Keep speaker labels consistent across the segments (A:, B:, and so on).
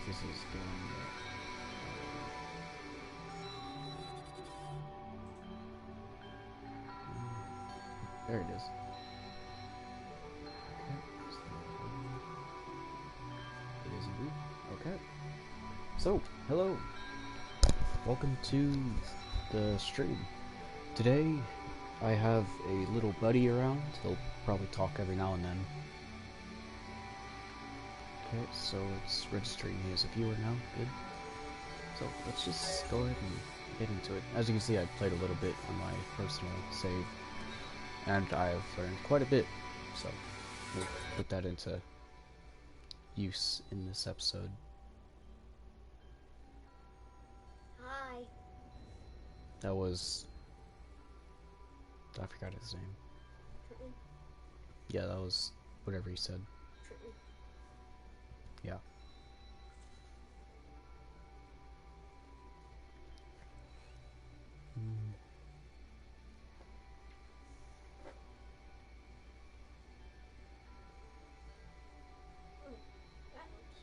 A: This is doing there it is. It is indeed. Okay. So, hello. Welcome to the stream. Today, I have a little buddy around. He'll probably talk every now and then. Okay, so it's registering me as a viewer now. Good. So let's just go ahead and get into it. As you can see, I played a little bit on my personal save, and I've learned quite a bit. So we'll put that into use in this episode.
B: Hi.
A: That was... I forgot his name.
B: Trenton.
A: Yeah, that was whatever he said.
B: Trenton.
A: Yeah.
B: That looks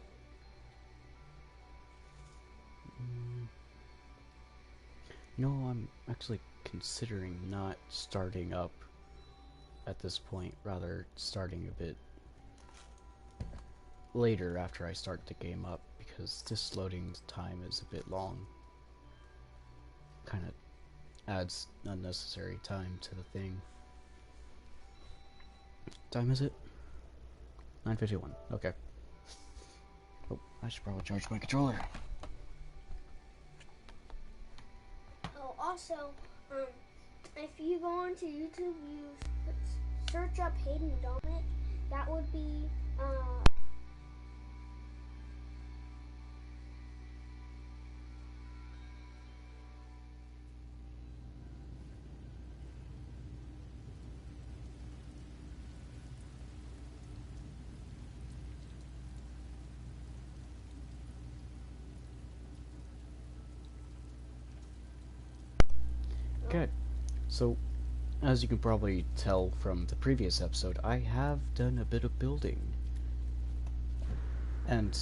A: You know, I'm actually considering not starting up at this point, rather starting a bit later after I start the game up, because this loading time is a bit long. Kind of adds unnecessary time to the thing. Time is it? 9:51. Okay. Oh, I should probably charge my controller.
B: Oh, also, if you go onto YouTube, you search up Hayden Dominic. That would be,
A: Okay, so as you can probably tell from the previous episode, I have done a bit of building. And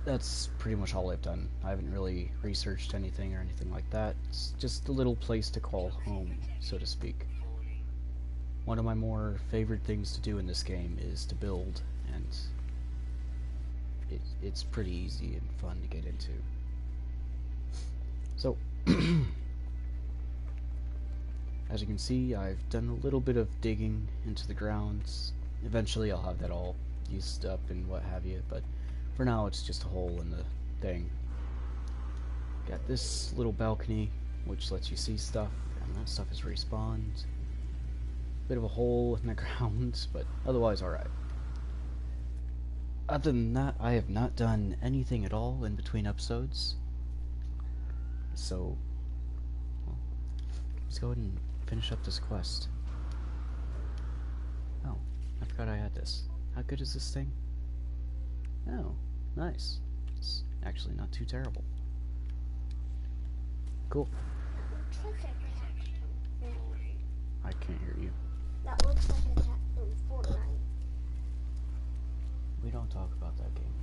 A: that's pretty much all I've done. I haven't really researched anything or anything like that. It's just a little place to call home, so to speak. One of my more favorite things to do in this game is to build, and it's pretty easy and fun to get into. So, as you can see, I've done a little bit of digging into the grounds. Eventually I'll have that all used up and what have you, but for now it's just a hole in the thing. Got this little balcony, which lets you see stuff, and that stuff is respawned. Bit of a hole in the ground, but otherwise alright. Other than that, I have not done anything at all in between episodes. So, well, let's go ahead and finish up this quest. Oh, I forgot I had this. How good is this thing? Oh, nice. It's actually not too terrible. Cool.
B: looks like a cat.
A: I can't hear you.
B: That looks like a cat from Fortnite.
A: We don't talk about that game here.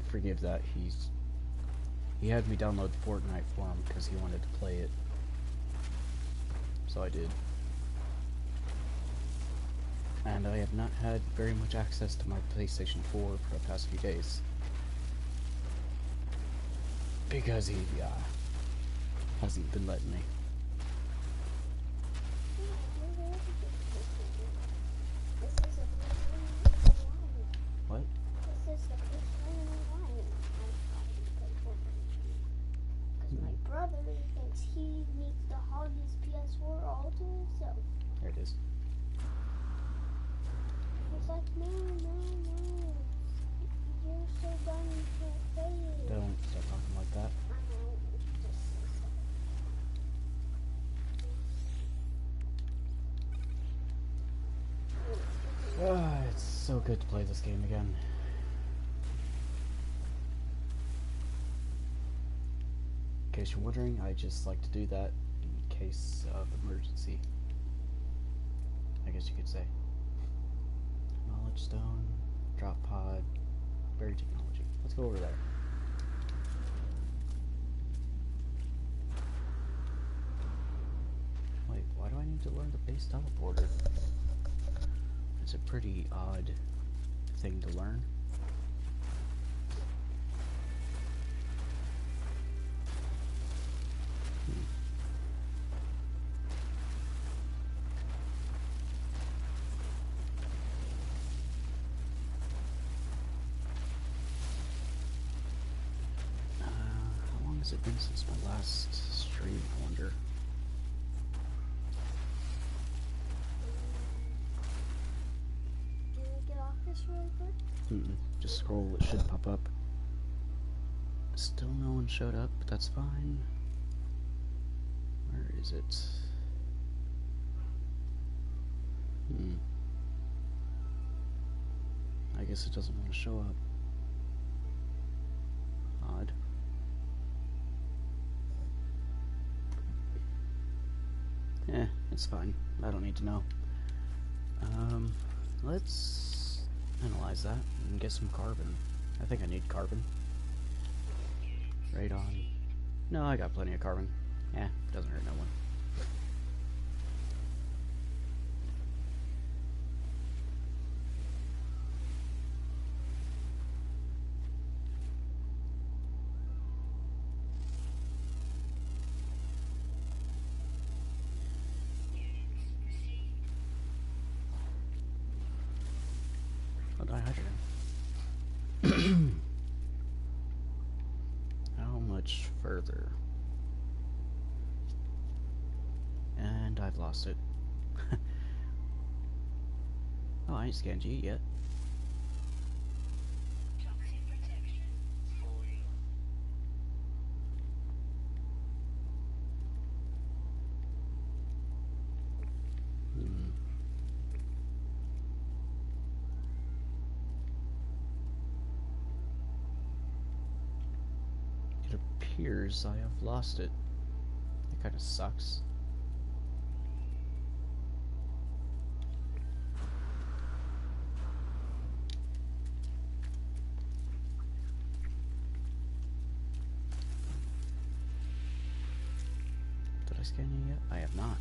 A: Forgive that. He had me download Fortnite for him because he wanted to play it. So I did. And I have not had very much access to my PlayStation 4 for the past few days. Because he hasn't been letting me. What?
B: This is the first time in my life I've gotten to play Fortnite. Because my brother thinks he needs to hog his PS4 all to himself.
A: There it is.
B: He's like, no, no, no. You're so dumb you can't play it.
A: Don't start talking like that.
B: I know, just
A: It's so good to play this game again. In case you're wondering, I just like to do that in case of emergency. I guess you could say. Knowledge stone, drop pod, berry technology. Let's go over there. Wait, why do I need to learn the base teleporter? It's a pretty odd thing to learn. How long has it been since my last stream, I wonder?
B: Can I get off this really quick?
A: Just scroll, it should pop up. Still no one showed up, but that's fine. Where is it? I guess it doesn't want to show up. Odd. It's fine. I don't need to know. Let's analyze that and get some carbon. I think I need carbon. Radon. No, I got plenty of carbon. Doesn't hurt no one. Dihydrogen. How much further? And I've lost it. Oh, I ain't scanned you yet. It appears I have lost it. It kind of sucks. Did I scan you yet? I have not.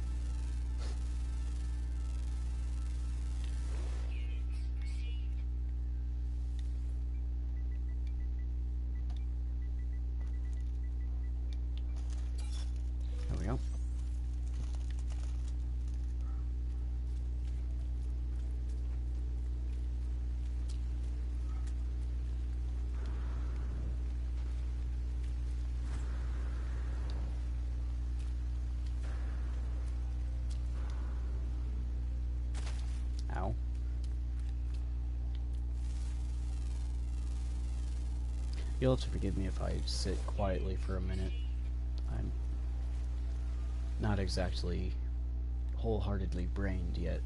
A: There we go. Ow. You'll have to forgive me if I sit quietly for a minute. I'm not exactly wholeheartedly brained yet.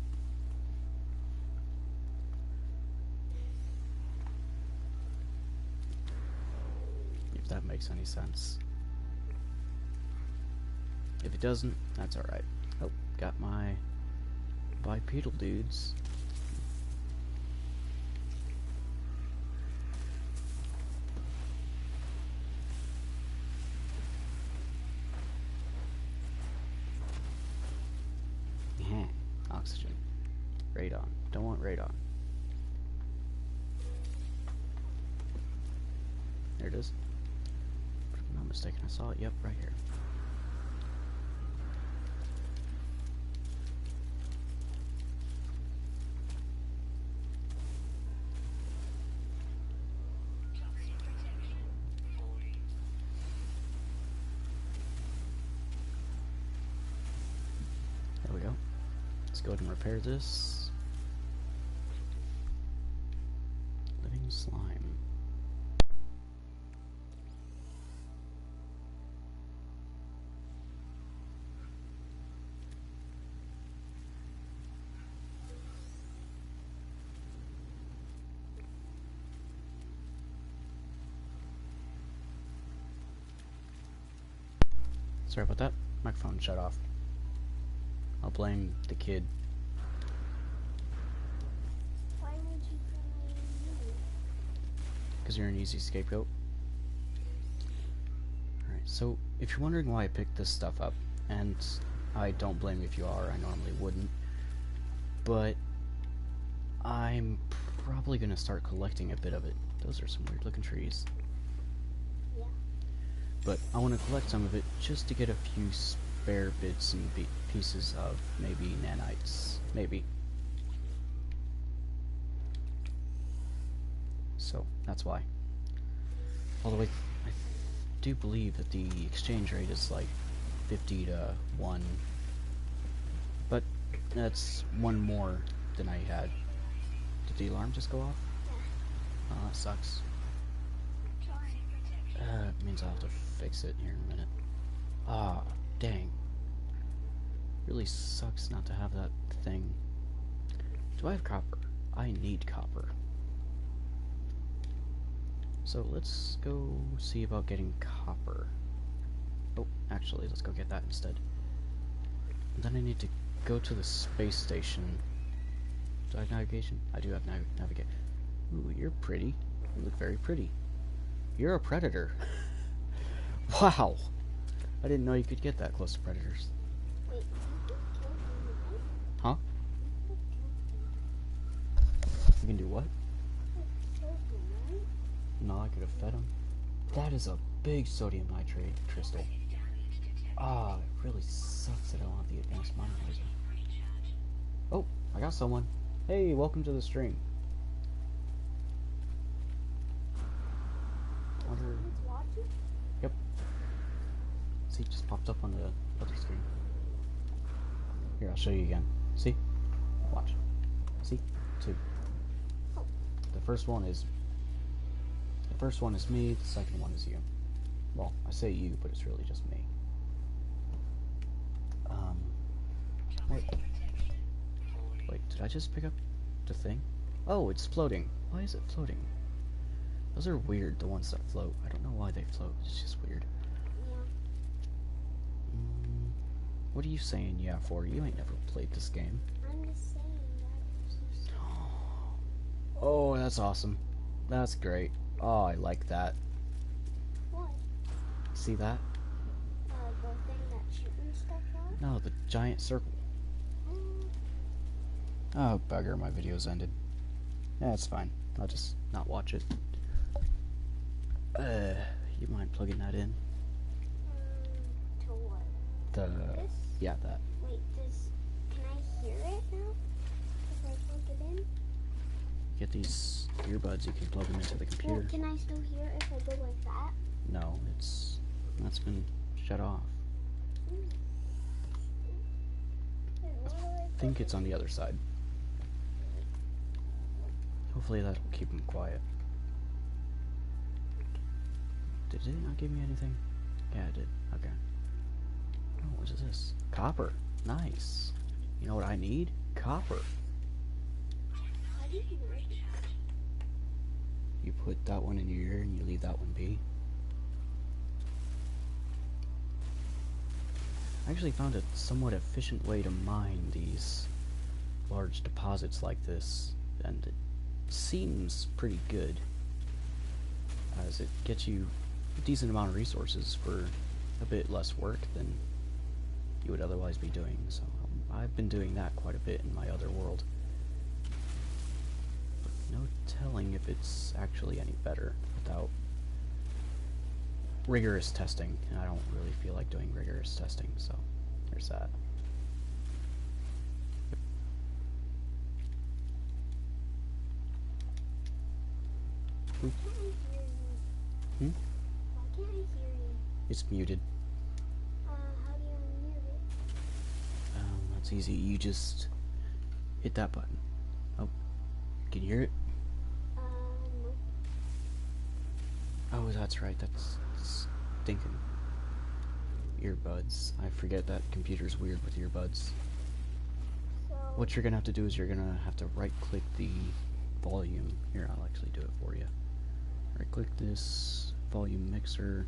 A: If that makes any sense. If it doesn't, that's alright. Oh, got my bipedal dudes. Oxygen. Radon. Don't want radon. There it is. If I'm not mistaken, I saw it. Yep, right here. There we go. Let's go ahead and repair this. Living slime. Sorry about that. Microphone shut off. I'll blame the kid. because you're an easy scapegoat. Alright, so if you're wondering why I picked this stuff up, and I don't blame you if you are, I normally wouldn't, but I'm probably going to start collecting a bit of it. Those are some weird looking trees.
B: Yeah.
A: But I want to collect some of it just to get a few spare bits and pieces of maybe nanites. Maybe. So, that's why. Although I do believe that the exchange rate is like 50 to 1. But that's one more than I had. Did the alarm just go off?
B: Yeah.
A: Oh, that sucks. It means I'll have to fix it here in a minute. Ah, dang. Really sucks not to have that thing. Do I have copper? I need copper. So let's go see about getting copper. Oh, actually, let's go get that instead. And then I need to go to the space station. Do I have navigation? I do have navigation. Ooh, you're pretty. You look very pretty. You're a predator. Wow! I didn't know you could get that close to predators.
B: Wait, you could kill him, right?
A: Huh?
B: You could kill him.
A: You can do what?
B: You could kill him, right?
A: No, I could have fed him. That is a big sodium nitrate crystal. Ah, it really sucks that I don't have the advanced mining laser. Oh, I got someone. Hey, welcome to the stream. Wonder...
B: He's watching?
A: Yep. See, it just popped up on the other screen. Here, I'll show you again. See? Watch. See? 2.
B: Oh.
A: The first one is me, the second one is you. Well, I say you, but it's really just me. Wait, did I just pick up the thing? Oh, it's floating. Why is it floating? Those are weird, the ones that float. I don't know why they float. It's just weird.
B: Yeah.
A: What are you saying yeah for? You ain't never played this game.
B: I'm just saying that.
A: Oh, that's awesome. That's great. Oh, I like that.
B: What?
A: See that?
B: The thing that shooting stuff out?
A: No, the giant circle. Oh, bugger, my video's ended. Yeah, it's fine. I'll just not watch it. You mind plugging that in?
B: To what?
A: The...
B: This?
A: Yeah, that.
B: Wait, can I hear it now? If I plug it in?
A: Get these earbuds, you can plug them into the computer.
B: Well, can I still hear it if I go like that?
A: No, that's been shut off. I think it's on the other side. Hopefully that'll keep him quiet. Did it not give me anything? Yeah, it did. Okay. Oh, what is this? Copper. Nice. You know what I need? Copper.
B: How do you know?
A: You put that one in your ear and you leave that one be. I actually found a somewhat efficient way to mine these large deposits like this, and it seems pretty good, as it gets you a decent amount of resources for a bit less work than you would otherwise be doing. So I've been doing that quite a bit in my other world. But no telling if it's actually any better without rigorous testing, and I don't really feel like doing rigorous testing, so there's that.
B: Why can't I hear you?
A: Hmm?
B: Why can't I hear you?
A: It's muted.
B: How do you mute it?
A: That's easy. You just hit that button. Oh, can you hear it?
B: No.
A: Oh, that's right. That's stinking earbuds. I forget that computer's weird with earbuds.
B: So,
A: What you're gonna have to do is you're gonna have to right-click the volume. Here, I'll actually do it for you. Right-click this volume mixer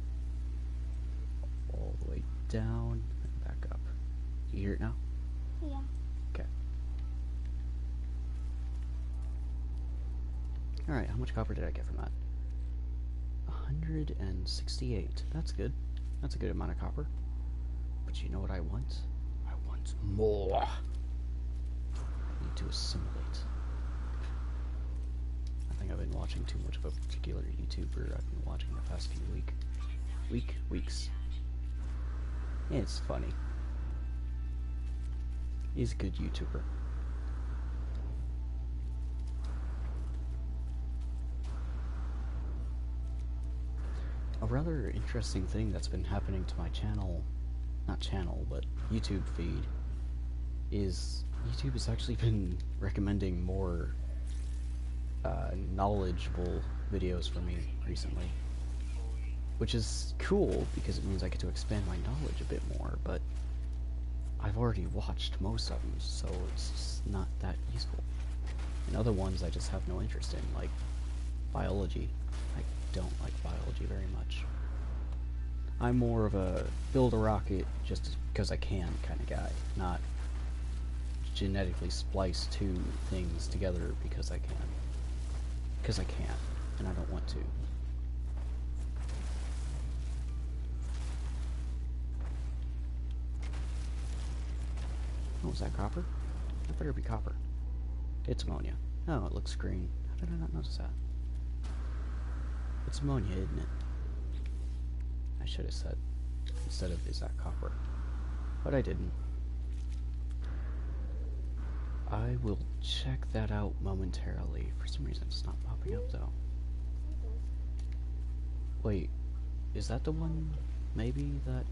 A: all the way down and back up. You hear it now?
B: yeah.
A: Okay. Alright, how much copper did I get from that? 168. That's good. That's a good amount of copper. But you know what I want? I want more. I need to assimilate. I think I've been watching too much of a particular YouTuber. I've been watching the past few weeks. It's funny. He's a good YouTuber. A rather interesting thing that's been happening to my channel, not channel, but YouTube feed, is YouTube has actually been recommending more knowledgeable videos for me recently. Which is cool, because it means I get to expand my knowledge a bit more, but I've already watched most of them, so it's just not that useful. And other ones I just have no interest in, like biology. I don't like biology very much. I'm more of a build a rocket just because I can kind of guy, not genetically splice two things together because I can. Because I can't, and I don't want to. Oh, is that copper? That better be copper. It's ammonia. Oh, it looks green. How did I not notice that? It's ammonia, isn't it? I should have said, instead of, is that copper? But I didn't. I will check that out momentarily. For some reason it's not popping up though. Wait, is that the one? Maybe that...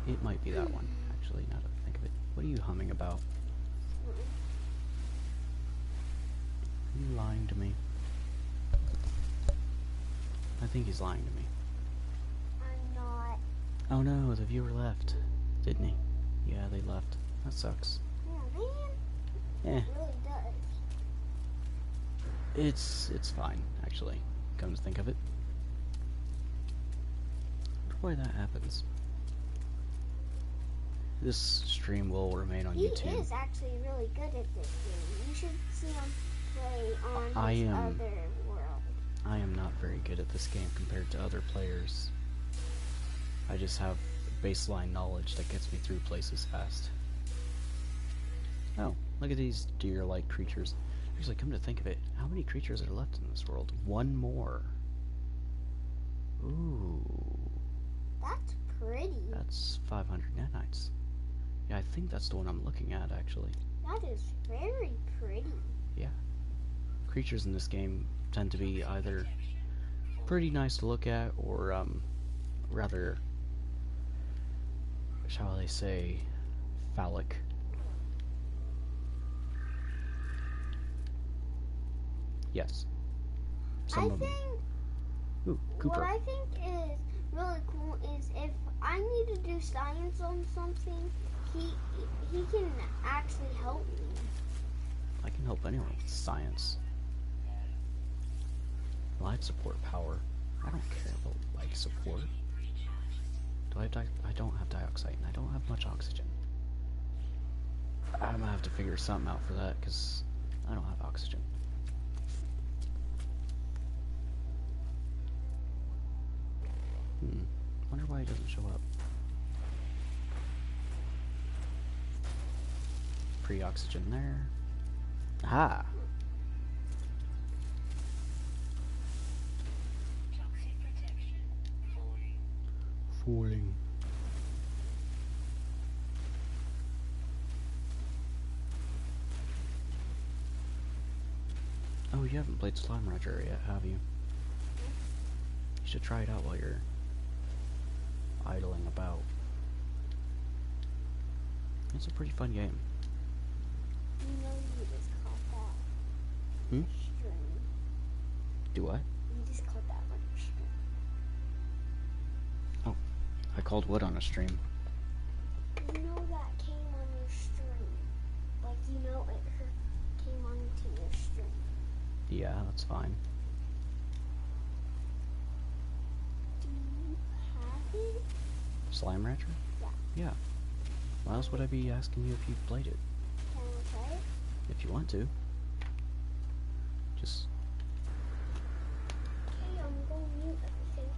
A: It might be that one, actually, now that I think of it. What are you humming about? Are you lying to me? I think he's lying to me.
B: I'm not.
A: Oh no, the viewer left, didn't he? Yeah, they left. That sucks.
B: Yeah, man.
A: Eh,
B: It really does.
A: it's fine, actually. Come to think of it. I wonder why that happens. This stream will remain on YouTube.
B: He is actually really good at this game. You should see him play on his other world.
A: I am not very good at this game compared to other players. I just have baseline knowledge that gets me through places fast. Oh, look at these deer-like creatures. Actually, come to think of it, how many creatures are left in this world? One more. Ooh.
B: That's pretty.
A: That's 500 nanites. Yeah, I think that's the one I'm looking at, actually.
B: That is very pretty.
A: Yeah. Creatures in this game tend to be either pretty nice to look at, or, rather, shall I say, phallic. Yes. Some of them. Ooh, Cooper.
B: What I think is really cool is if I need to do science on something, he can actually help me.
A: I can help anyone with science. Life support power. I don't care about life support. Do I have I don't have dioxide, and I don't have much oxygen. I'm gonna have to figure something out for that, because I don't have oxygen. Wonder why it doesn't show up. Pre-oxygen there. Aha! Falling. Oh, you haven't played Slime Rancher yet, have you? You should try it out while you're idling about. It's a pretty fun game.
B: You know you just caught that.
A: Hmm?
B: String.
A: Do I?
B: You just caught that on your string.
A: Oh, I called what on a stream?
B: You know that came on your string. Like, you know it came onto your string.
A: Yeah, that's fine.
B: Do you have it?
A: Slime Rancher?
B: Yeah.
A: Yeah. Why else would I be asking you if you've played it?
B: Can I try it?
A: If you want to. Just...
B: Okay, I'm going mute at the same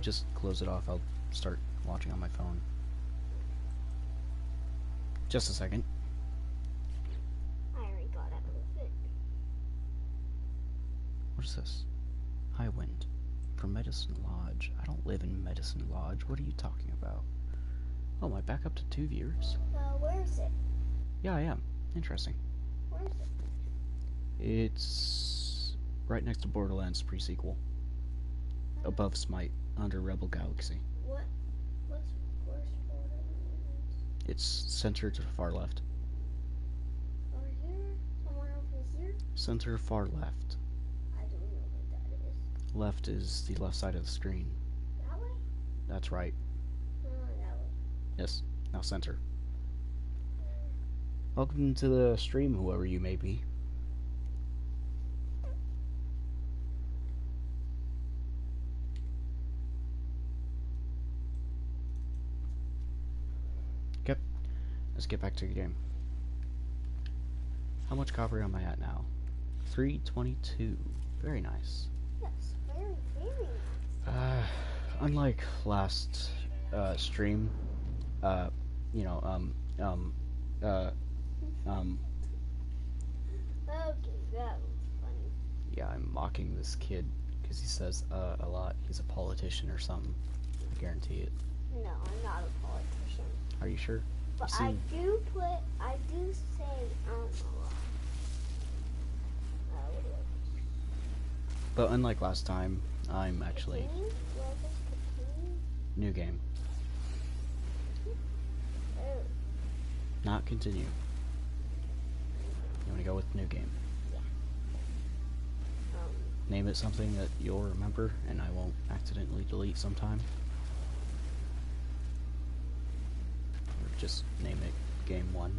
A: just close it off. I'll start watching on my phone. Just a second.
B: I already got out of it.
A: What is this? High wind. From Medicine Lodge. I don't live in Medicine Lodge. What are you talking about? Oh, am I back up to 2 viewers?
B: Where is it?
A: Yeah, I am. Interesting.
B: Where is it?
A: It's right next to Borderlands pre-sequel. Above Smite, under Rebel Galaxy.
B: Where's Borderlands?
A: It's centered to the far left.
B: Over here? Somewhere over here?
A: Center far left.
B: I don't know what that is.
A: Left is the left side of the screen.
B: That way?
A: That's right.
B: No, that way.
A: Yes. Now center. Welcome to the stream, whoever you may be. Okay. Let's get back to the game. How much copper am I at now? 322. Very nice.
B: Yes, very, very nice.
A: Unlike last stream, you know,
B: Okay, that was funny.
A: yeah, I'm mocking this kid because he says a lot. He's a politician or something. I guarantee it.
B: No, I'm not a politician.
A: Are you sure?
B: But
A: You seem-
B: I do say, a lot. What do I
A: But unlike last time, I'm actually
B: continue? Do I just continue?
A: new game,
B: Oh,
A: not continue. You want to go with new game? Name it something that you'll remember, and I won't accidentally delete sometime. Or just name it Game 1.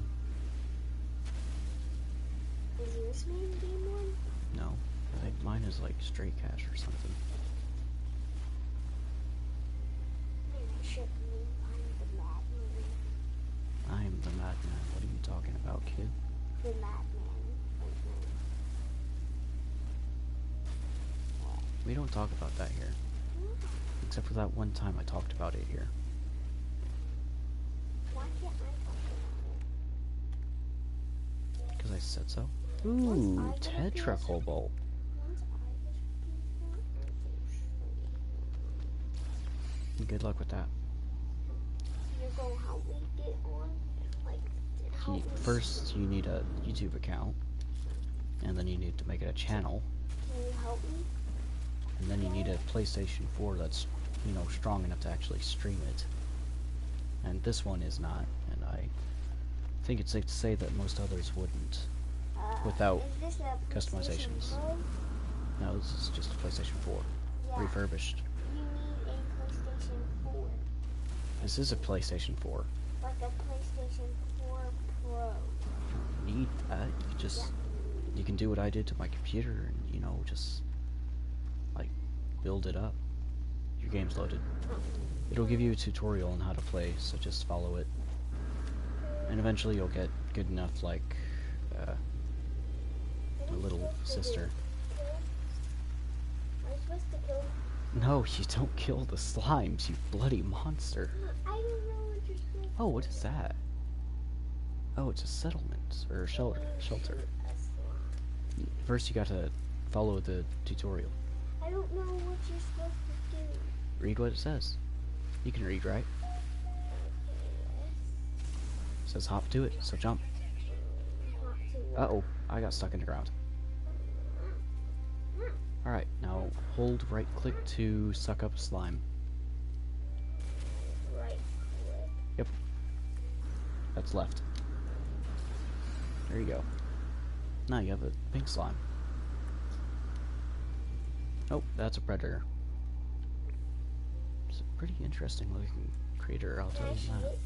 B: is yours name Game 1?
A: No, I think mine is like Stray Cash or something.
B: Maybe I should name I'm the Madman.
A: I am the madman. What are you talking about, kid?
B: The Madman.
A: We don't talk about that here. Except for that one time I talked about it here.
B: Why can't I talk about it?
A: Because I said so.
B: Once
A: Ooh,
B: I get a
A: Tetra
B: PS4.
A: Cobalt.
B: Once I get
A: Good luck with that.
B: you're gonna help me get on? Like, help me.
A: First, you need a YouTube account. And then you need to make it a channel.
B: Can you help me?
A: And then you need a PlayStation 4 that's, you know, strong enough to actually stream it. And this one is not, and I think it's safe to say that most others wouldn't. Without
B: is this a
A: customizations.
B: PlayStation Pro?
A: No, this is just a PlayStation 4.
B: Yeah.
A: Refurbished.
B: You need a PlayStation 4.
A: This is a PlayStation 4.
B: Like a PlayStation 4 Pro.
A: Need that. You just, you can do what I did to my computer and, you know, just, like, build it up. Your game's loaded. It'll give you a tutorial on how to play, so just follow it. And eventually you'll get good enough, like, a little sister.
B: Am I supposed to kill?
A: No, you don't kill the slimes, you bloody monster.
B: I don't know what you're supposed to
A: Oh, what is that? Oh, it's a settlement, or shelter. First you gotta follow the tutorial.
B: I don't know what you're supposed to do.
A: Read what it says. You can read, right? It says hop to it, so jump. Uh-oh, I got stuck in the ground. Alright, now hold right click to suck up slime.
B: Right click.
A: Yep. That's left. There you go. Now you have a pink slime. Oh, that's a predator. It's a pretty interesting looking creature, I'll tell
B: Can I
A: you
B: shoot
A: that.
B: it?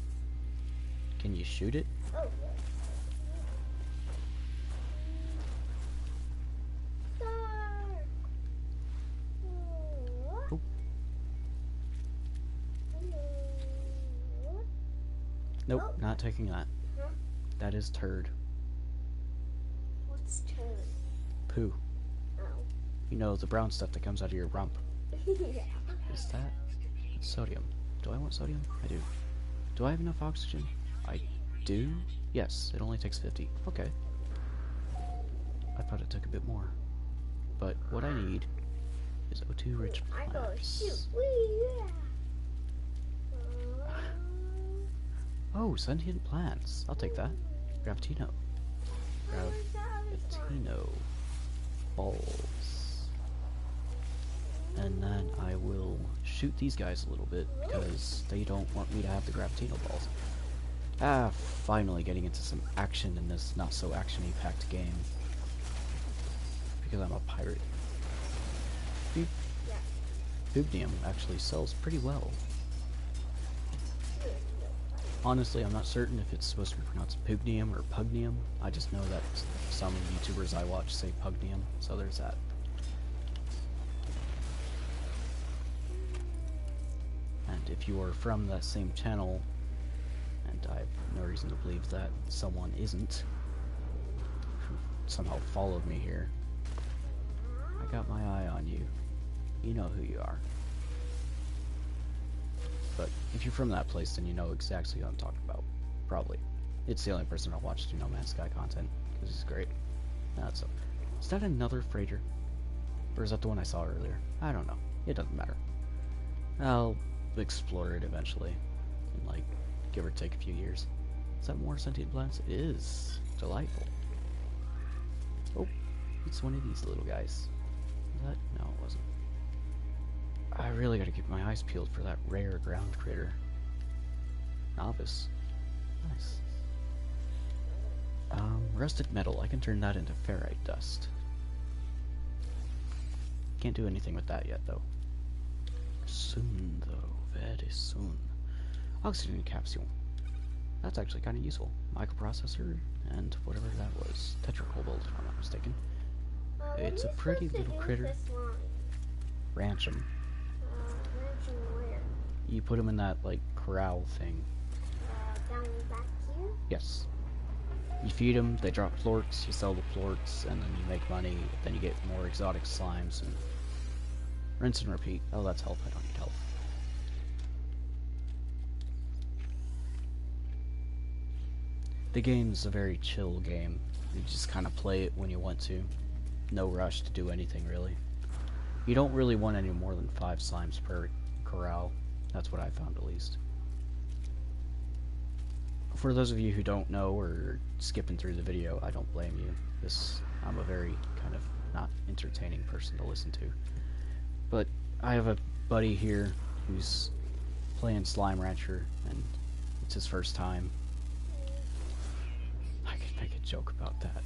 A: Can you shoot it?
B: Oh, yeah. Star!
A: Oh.
B: Hello.
A: Nope,
B: Oh.
A: not taking that.
B: Huh?
A: That is turd.
B: What's turn?
A: Poo.
B: Oh.
A: You know, the brown stuff that comes out of your rump.
B: Yeah.
A: Is that? Sodium. Do I want sodium? I do. Do I have enough oxygen? I do? Yes, it only takes 50. Okay. I thought it took a bit more. But what I need is O2 rich
B: I go
A: plants.
B: shoot. Wee, yeah.
A: Oh, sentient plants. I'll take that. Gravitino. Gravitino. Balls. And then I will shoot these guys a little bit because they don't want me to have the Gravitino balls. Ah, finally getting into some action in this not so action-y packed game. Because I'm a pirate. Bubnium actually sells pretty well. Honestly, I'm not certain if it's supposed to be pronounced Pugnium or Pugnium. I just know that some YouTubers I watch say Pugnium, so there's that. And if you are from that same channel, and I have no reason to believe that someone isn't, who somehow followed me here, I got my eye on you. You know who you are. But if you're from that place, then you know exactly what I'm talking about. Probably. It's the only person I watch do No Man's Sky content, because he's great. That's so. Is that another freighter? Or is that the one I saw earlier? I don't know. It doesn't matter. I'll explore it eventually. In like, give or take a few years. Is that more sentient plants? It is. Delightful. Oh, it's one of these little guys. Is that? No, it wasn't. I really gotta keep my eyes peeled for that rare ground critter. Novice. Nice. Rusted metal. I can turn that into ferrite dust. Can't do anything with that yet, though. Soon, though. Very soon. Oxygen capsule. That's actually kind of useful. Microprocessor and whatever that was. Tetracobalt, if I'm not mistaken. It's a pretty little critter. Ranch 'em.
B: Where?
A: You put them in that, like, corral thing.
B: Down back here?
A: Yes. You feed them, they drop plorts, you sell the plorts, and then you make money, then you get more exotic slimes, and rinse and repeat. Oh, that's health, I don't need health. The game's a very chill game. You just kind of play it when you want to. No rush to do anything, really. You don't really want any more than 5 slimes per corral. That's what I found, at least. For those of you who don't know or are skipping through the video, I don't blame you. I'm a very kind of not entertaining person to listen to. But I have a buddy here who's playing Slime Rancher, and it's his first time. I could make a joke about that.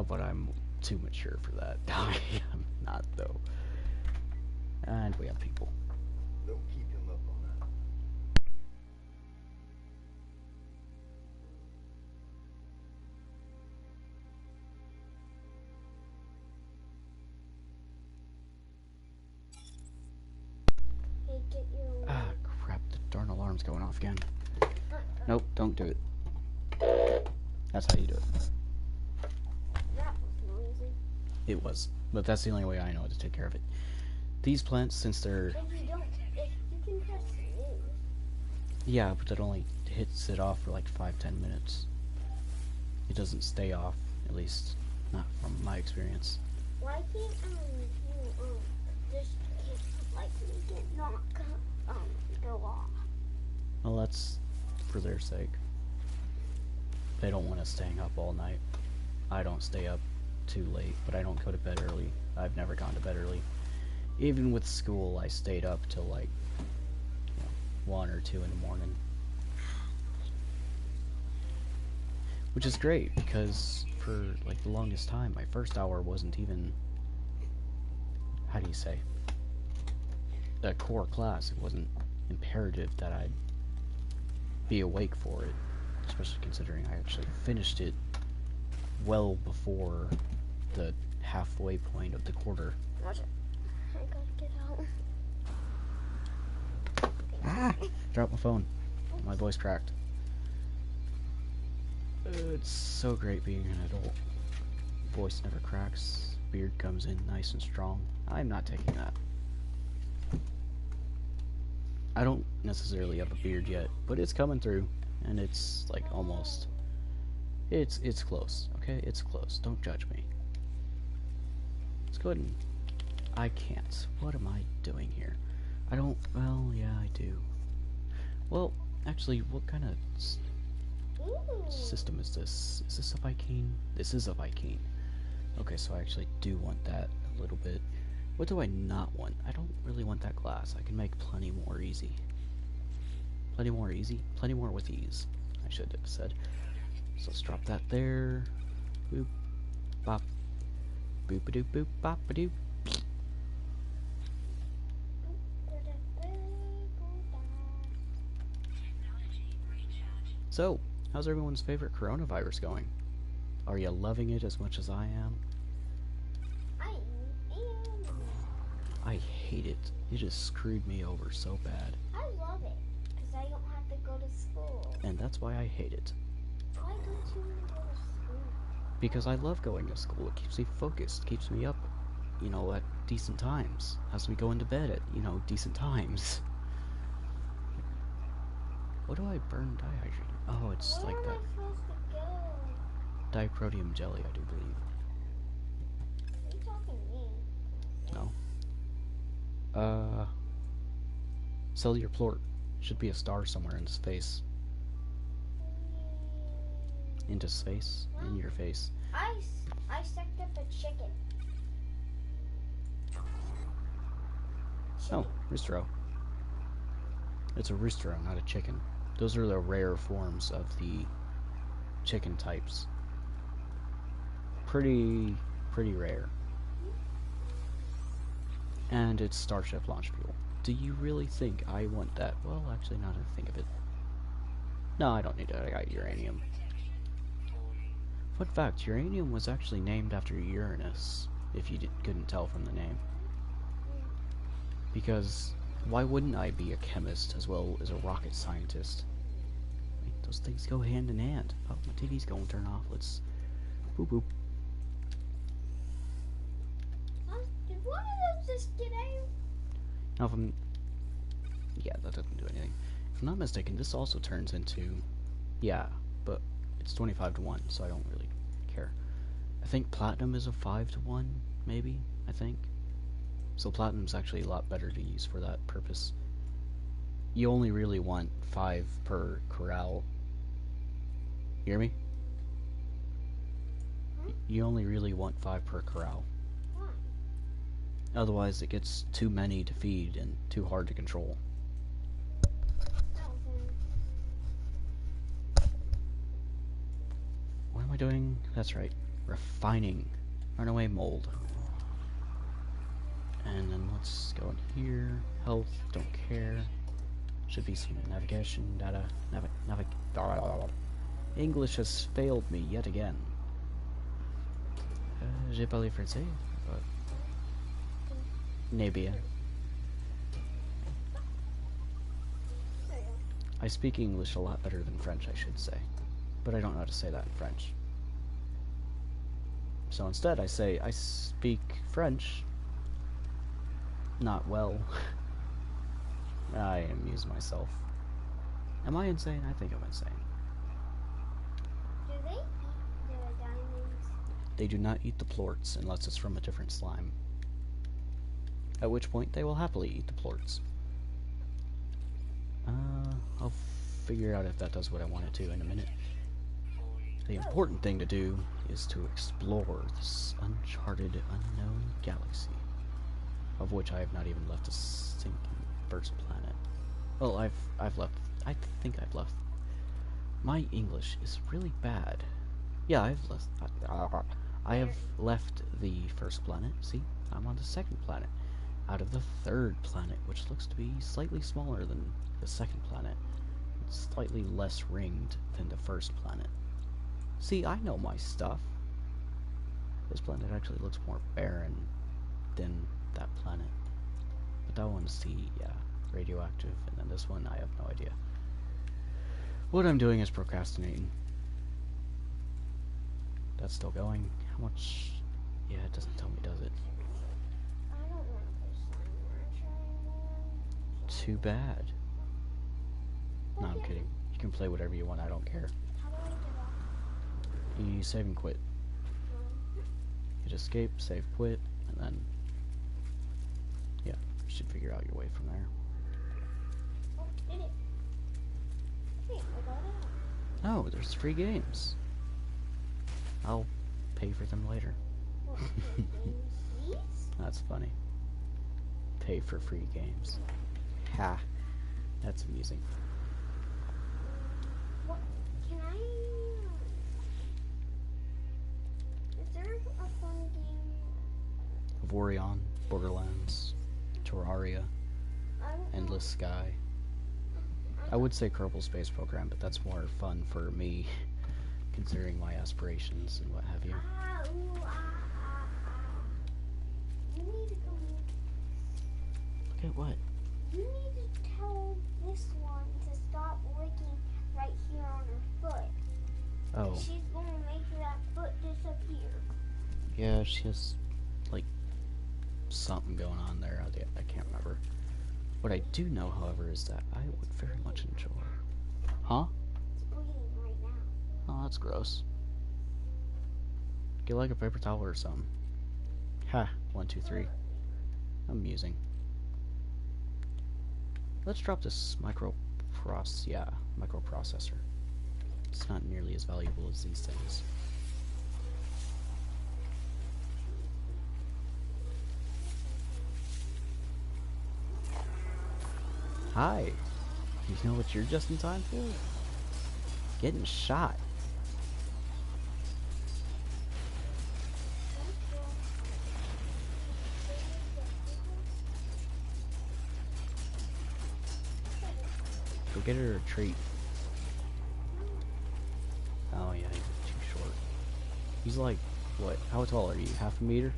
A: But I'm too mature for that. I'm not, though. And we have people.
C: Don't keep him up on that.
B: Hey, get your...
A: Ah, crap. The darn alarm's going off again. Nope, don't do it. That's how you do it.
B: That was noisy.
A: It was. But that's the only way I know to take care of it. These plants, since they're...
B: If you don't... If you can press snooze.
A: Yeah, but that only hits it off for like 5-10 minutes. It doesn't stay off, at least not from my experience.
B: Why can't, you, just, like, make it not, go off?
A: Well, that's for their sake. They don't want us staying up all night. I don't stay up too late, but I don't go to bed early. I've never gone to bed early. Even with school, I stayed up till like 1 or 2 in the morning. Which is great, because for like the longest time, my first hour wasn't even, how do you say, a core class. It wasn't imperative that I'd be awake for it, especially considering I actually finished it well before the halfway point of the quarter.
B: Watch it. I gotta get out.
A: Ah! Dropped my phone. My voice cracked. It's so great being an adult. Voice never cracks. Beard comes in nice and strong. I'm not taking that. I don't necessarily have a beard yet, but it's coming through, and it's like almost. It's close. Okay, it's close. Don't judge me. Let's go ahead and. I can't. What am I doing here? I don't. Well, yeah, I do. Well, actually, what kind of
B: Ooh.
A: system is this? Is this a Viking? This is a Viking. Okay, so I actually do want that a little bit. What do I not want? I don't really want that glass. I can make plenty more easy. Plenty more easy? Plenty more with ease, I should have said. So let's drop that there. Boop. Bop. Boop-a-doop boop bop-a-doop. So, how's everyone's favorite coronavirus going? Are you loving it as much as I am?
B: I am.
A: I hate it. It has screwed me over so bad.
B: I love it because I don't have to go to school.
A: And that's why I hate it.
B: Why don't you want to go to school?
A: Because I love going to school. It keeps me focused, keeps me up, you know, at decent times. As we go into bed at, you know, decent times. What do I burn dihydrate? Oh, it's
B: Where
A: like
B: am
A: that
B: I supposed to go?
A: diprodium jelly, I do believe.
B: Are you talking to me?
A: No. Cellular plort. Should be a star somewhere in space. Into space? In your face.
B: I sucked up a chicken.
A: Oh, roostero. It's a roostero, not a chicken. Those are the rare forms of the chicken types. Pretty rare. And it's Starship launch fuel. Do you really think I want that? Well, actually, now that I think of it. No, I don't need it. I got uranium. Fun fact, uranium was actually named after Uranus, if you couldn't tell from the name. Because why wouldn't I be a chemist as well as a rocket scientist? Wait, those things go hand in hand. Oh, my TV's going to turn off. Let's... Boop boop.
B: Did one of them just get out?
A: Now if I'm... Yeah, that doesn't do anything. If I'm not mistaken, this also turns into... Yeah, but it's 25 to 1, so I don't really care. I think platinum is a 5 to 1, maybe, I think. So platinum's actually a lot better to use for that purpose. You only really want 5 per corral. You hear me? You only really want 5 per corral.
B: Why?
A: Otherwise it gets too many to feed and too hard to control.
B: Oh, then.
A: What am I doing? That's right. Refining. Runaway mold. And then let's go in here. Health, don't care. Should be some navigation, data, English has failed me yet again. J'ai parlé français. Nabia.
B: There you go.
A: I speak English a lot better than French, I should say. But I don't know how to say that in French. So instead I say, I speak French. Not well. I amuse myself. Am I insane? I think I'm insane.
B: Do they eat the diamonds?
A: They do not eat the plorts unless it's from a different slime. At which point they will happily eat the plorts. I'll figure out if that does what I want it to in a minute. The important thing to do is to explore this uncharted, unknown galaxy, of which I have not even left a sinking first planet. Well, I've left. I think I've left. My English is really bad. Yeah, I've left. I have left the first planet. See, I'm on the second planet, out of the third planet, which looks to be slightly smaller than the second planet. It's slightly less ringed than the first planet. See, I know my stuff. This planet actually looks more barren than that planet. But that one's the, radioactive, and then this one, I have no idea. What I'm doing is procrastinating. That's still going. How much? Yeah, it doesn't tell me, does it?
B: I don't want to play slime. Want to try more?
A: Too bad. No, I'm kidding. You can play whatever you want, I don't care.
B: How do I get off?
A: You save and quit. Hit escape, save, quit, and then, yeah, you should figure out your way from there.
B: Oh, did it? Hey, I got it.
A: Oh, there's free games. I'll pay for them later.
B: What, these?
A: That's funny. Pay for free games. Ha. That's amusing.
B: What? Can I? Is there a fun game?
A: Vorion, Borderlands, Terraria, Endless Sky. I would say Kerbal Space Program, but that's more fun for me, considering my aspirations and what have you.
B: You need to go.
A: Look at what?
B: You need to tell this one to stop licking right here on her foot.
A: Oh,
B: She's gonna make that foot disappear.
A: yeah, she has, like, something going on there. I can't remember. What I do know, however, is that I would very much enjoy. Huh?
B: It's bleeding right now.
A: Oh, that's gross. Get like a paper towel or something. Ha, 1, 2, 3. Amusing. Let's drop this microprocessor. It's not nearly as valuable as these things. Hi. You know what you're just in time for? Getting shot. Go get her a treat. Oh yeah, he's too short. He's like, what? How tall are you? Half a meter?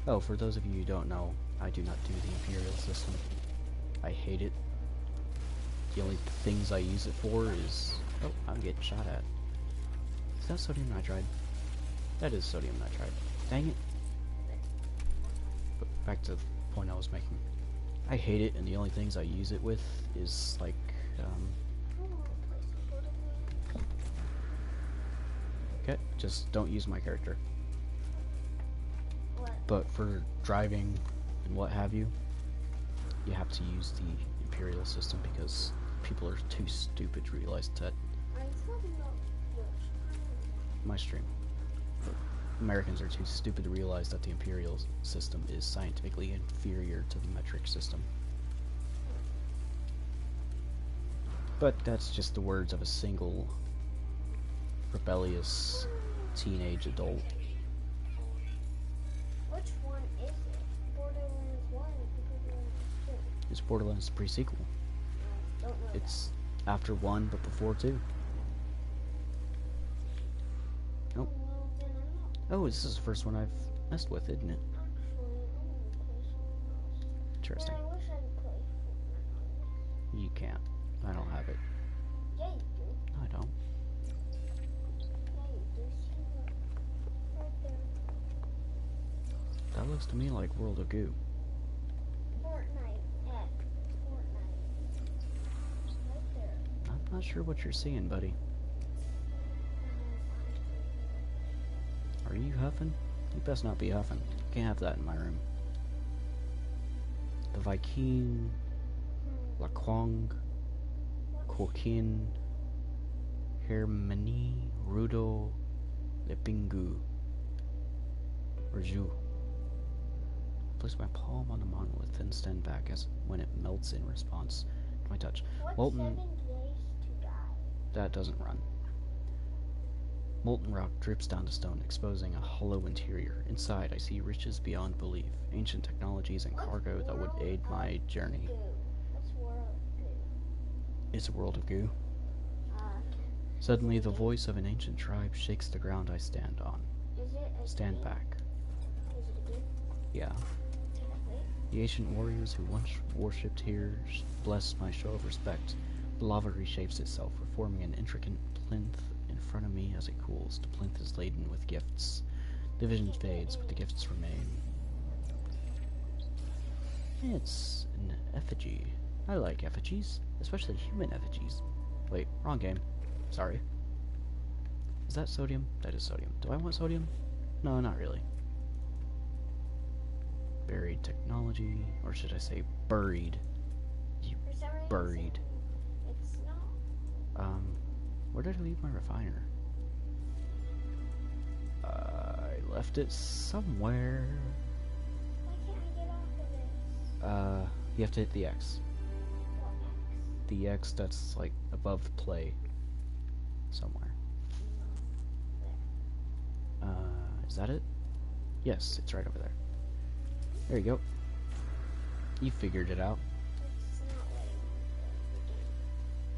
A: Oh, for those of you who don't know, I do not do the Imperial system. I hate it. The only things I use it for is... Oh, I'm getting shot at. Is that sodium nitride? That is sodium nitride. Dang it. But back to the point I was making. I hate it, and the only things I use it with is, like, okay, just don't use my character.
B: What?
A: But for driving and what have you, you have to use the Imperial system because people are too stupid to realize that
B: I'm talking about yours.
A: my stream. Americans are too stupid to realize that the Imperial system is scientifically inferior to the metric system. But that's just the words of a single rebellious teenage adult.
B: Which one is it? Borderlands 1 or Borderlands 2?
A: It's Borderlands pre-sequel.
B: I don't know
A: It's after 1 but before 2.
B: that.
A: Nope.
B: Well, then I'm not
A: Oh, this is the first one I've messed with, isn't it?
B: actually. I want to play something else.
A: Interesting.
B: But I wish I could play Fortnite.
A: You can't. I don't have it.
B: Yeah, you do.
A: No, I don't.
B: Yeah, you do. See that? Right there.
A: That looks to me like World of Goo.
B: Fortnite. Fortnite. Right there.
A: I'm not sure what you're seeing, buddy. Are you huffing? You best not be huffing. Can't have that in my room. The Viking, Laquang, Kokin, Hermani, Rudo, Lepingu, Raju. Place my palm on the monolith and stand back as when it melts in response to my touch.
B: What's
A: Molten,
B: 7 days to die?
A: that doesn't run. Molten rock drips down to stone, exposing a hollow interior. Inside, I see riches beyond belief, ancient technologies and cargo that would aid my journey.
B: Goo. What's world goo?
A: It's a world of goo. Suddenly, the voice of an ancient tribe shakes the ground I stand on.
B: Is it a
A: Stand
B: goo?
A: back.
B: Is it a goo?
A: Yeah.
B: Wait.
A: The ancient warriors who once worshipped here bless my show of respect. The lava reshapes itself, reforming an intricate plinth in front of me as it cools. The plinth is laden with gifts. The vision fades, but the gifts remain. It's an effigy. I like effigies, especially human effigies. Wait, wrong game. Sorry. Is that sodium? That is sodium. Do I want sodium? No, not really. Buried technology, or should I say buried?
B: For some reason,
A: Buried.
B: it's not.
A: Where did I leave my refiner? I left it somewhere.
B: Why can't I get off of this?
A: You have to hit the X.
B: What next?
A: The X that's like above play. Somewhere. Is that it? Yes, it's right over there. There you go. You figured it out.
B: It's not letting me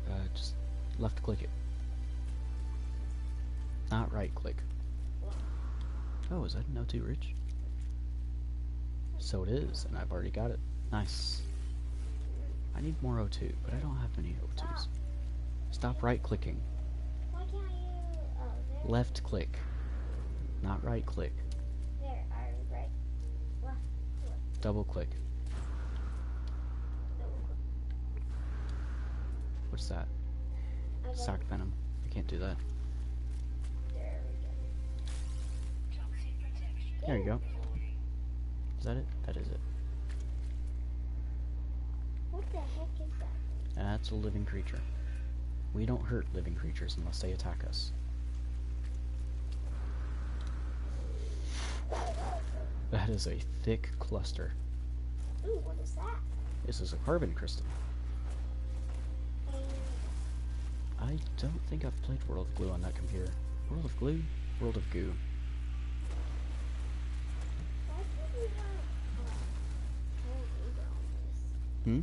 B: the game.
A: Just left click it. Not right click. Oh, is that an O2 rich? So it is, and I've already got it. Nice. I need more O2, but I don't have many O2s. Stop right clicking.
B: Why can't you? Oh, there.
A: Left click. Not right click.
B: There. I right. Left. Left.
A: Double click. What's that?
B: I got-
A: Sock venom. I can't do that.
B: There we go.
A: There you go. Is that it? That is it.
B: What the heck is that?
A: That's a living creature. We don't hurt living creatures unless they attack us. That is a thick cluster.
B: Ooh, what is that?
A: This is a carbon crystal.
B: And
A: I don't think I've played World of Glue on that computer. World of Glue? World of Goo.
B: why can't you have Helen Eager on this?
A: Hmm?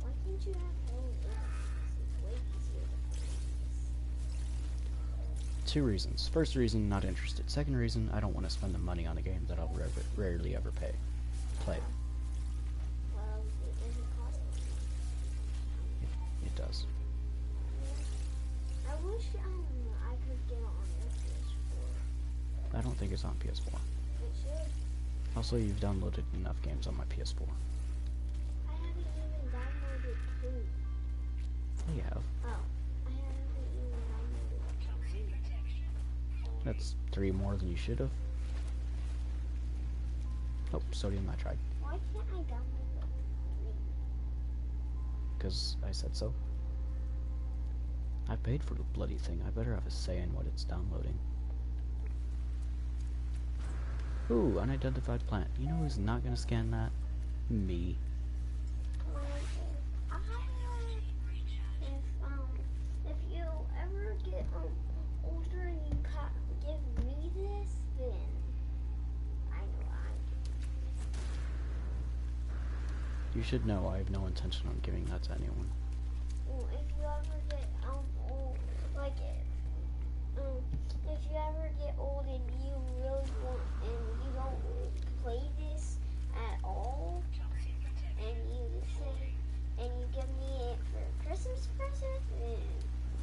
B: Why can't you have Helen Eager on this? It's way easier to play this.
A: Two reasons. First reason, not interested. Second reason, I don't want to spend the money on a game that I'll rarely ever play.
B: Well, it doesn't cost me.
A: It does.
B: I wish I could get it on your PS4.
A: I don't think it's on PS4.
B: It should.
A: Also, you've downloaded enough games on my PS4.
B: I haven't even downloaded 2.
A: Oh, you have.
B: Oh, I haven't even downloaded 2.
A: That's 3 more than you should have. Oh, sodium nitride.
B: Why can't I download the 3?
A: Because I said so. I paid for the bloody thing. I better have a say in what it's downloading. Ooh, unidentified plant. You know who's not gonna scan that? Me.
B: If you ever get older and you give me this, then I know
A: You should know I have no intention on giving that to anyone.
B: if you ever get old, like if you ever get old and you really want and you don't play this at all, and you say and you give me it for a Christmas present, then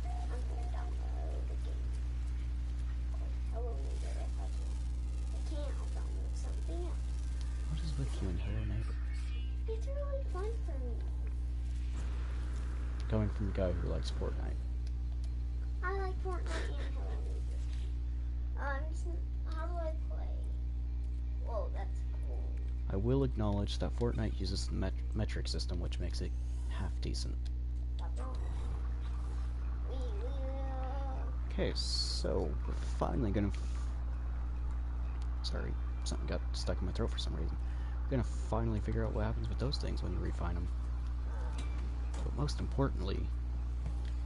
B: I'm gonna download the game. I will need it if I can. If I can't, I'll download something else.
A: What is with you and Hello Neighbor?
B: It's really fun for me.
A: Coming from a guy who likes Fortnite.
B: I like Fortnite and Hello Neighbor. How do I play? Whoa, that's cool.
A: I will acknowledge that Fortnite uses the metric system, which makes it half decent. Okay, so we're finally gonna. Sorry, something got stuck in my throat for some reason. We're gonna finally figure out what happens with those things when you refine them. But most importantly,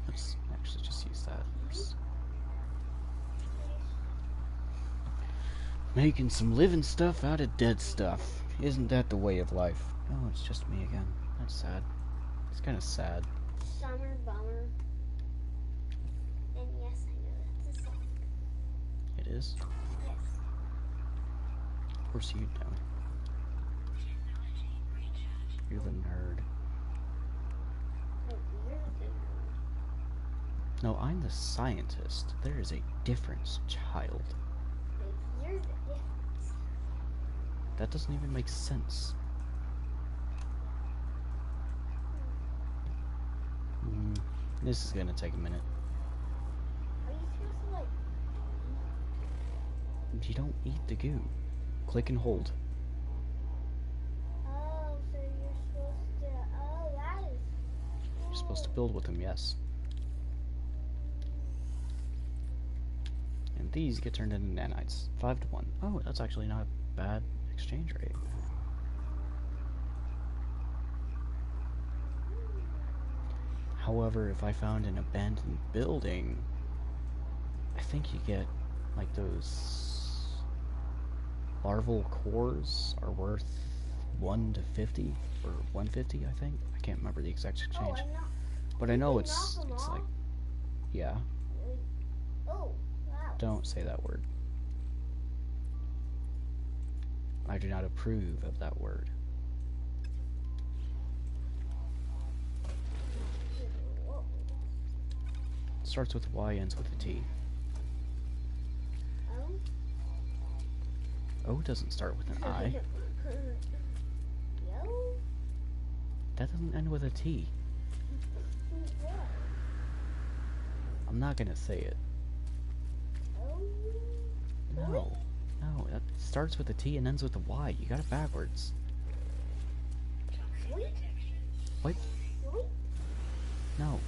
A: let's actually just use that. Making some living stuff out of dead stuff. Isn't that the way of life? Oh, it's just me again. That's sad. It's kind of sad.
B: Summer bummer. And yes, I know that's a song.
A: It is.
B: Yes.
A: Of course you know. You're the nerd.
B: Oh, you're the nerd.
A: No, I'm the scientist. There is a difference, child.
B: But you're the difference.
A: That doesn't even make sense. This is gonna take a minute.
B: Are you supposed to like?
A: You don't eat the goo. Click and hold.
B: Oh, so you're supposed to. Oh, that is.
A: You're supposed to build with them, yes. And these get turned into nanites. 5-1. Oh, that's actually not a bad exchange rate. However, if I found an abandoned building, I think you get, like, those larval cores are worth 1 to 50, or 150, I think. I can't remember the exact exchange.
B: Oh,
A: But I know
B: you
A: it's
B: knock 'em
A: like,
B: off?
A: yeah,
B: Oh, wow.
A: don't say that word. I do not approve of that word.
B: Whoa.
A: Starts with a Y, ends with a T.
B: Oh.
A: O doesn't start with an I.
B: Yo.
A: That doesn't end with a T.
B: What?
A: I'm not gonna say it.
B: Oh.
A: No. No, that starts with a T and ends with a Y. You got it backwards.
B: Wait.
A: What?
B: Wait.
A: No.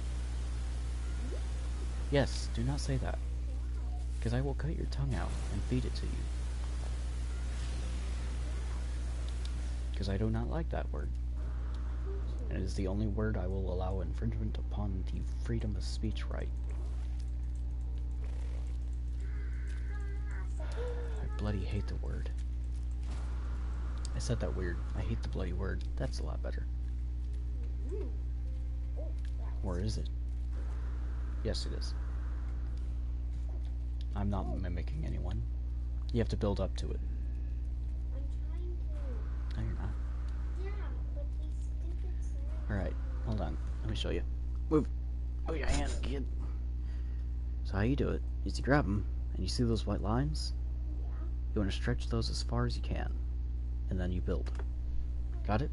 A: Yes, do not say that. Because I will cut your tongue out and feed it to you. Because I do not like that word. And it is the only word I will allow infringement upon the freedom of speech right. I bloody hate the word. I said that weird. I hate the bloody word. That's a lot better. Or is it? Yes, it is. I'm not mimicking anyone. You have to build up to it.
B: I'm trying to.
A: No, you're not.
B: Yeah, but these stupid signs.
A: Alright, hold on. Let me show you. Move. Oh, your hand, kid. So how you do it is you grab them, and you see those white lines?
B: Yeah.
A: You want to stretch those as far as you can. And then you build. Got it?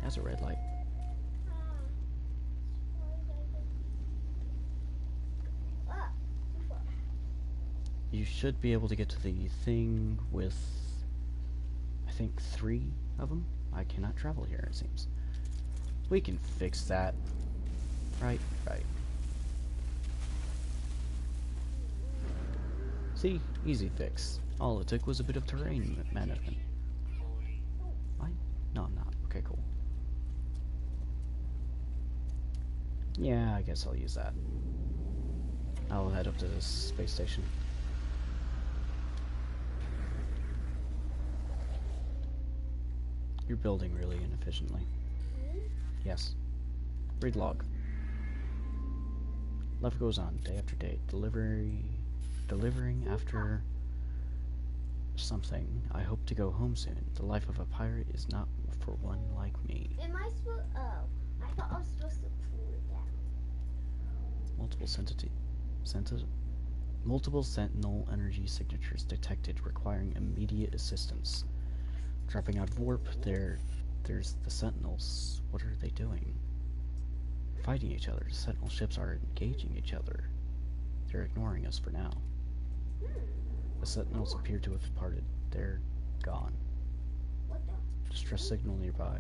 A: That's a red light. You should be able to get to the thing with, I think, 3 of them. I cannot travel here, it seems. We can fix that. Right. See? Easy fix. All it took was a bit of terrain management. What? No, I'm not. Okay, cool. Yeah, I guess I'll use that. I'll head up to this space station. You're building really inefficiently. Yes. Read log. Life goes on, day after day. Delivering after something. I hope to go home soon. The life of a pirate is not for one like me.
B: Am I supposed? Oh, I thought I was supposed to pull it down.
A: Multiple sentinel energy signatures detected, requiring immediate assistance. Dropping out of warp, there's the sentinels. What are they doing? Fighting each other. The sentinel ships are engaging each other. They're ignoring us for now. The sentinels appear to have departed. They're gone.
B: What the?
A: Distress signal nearby.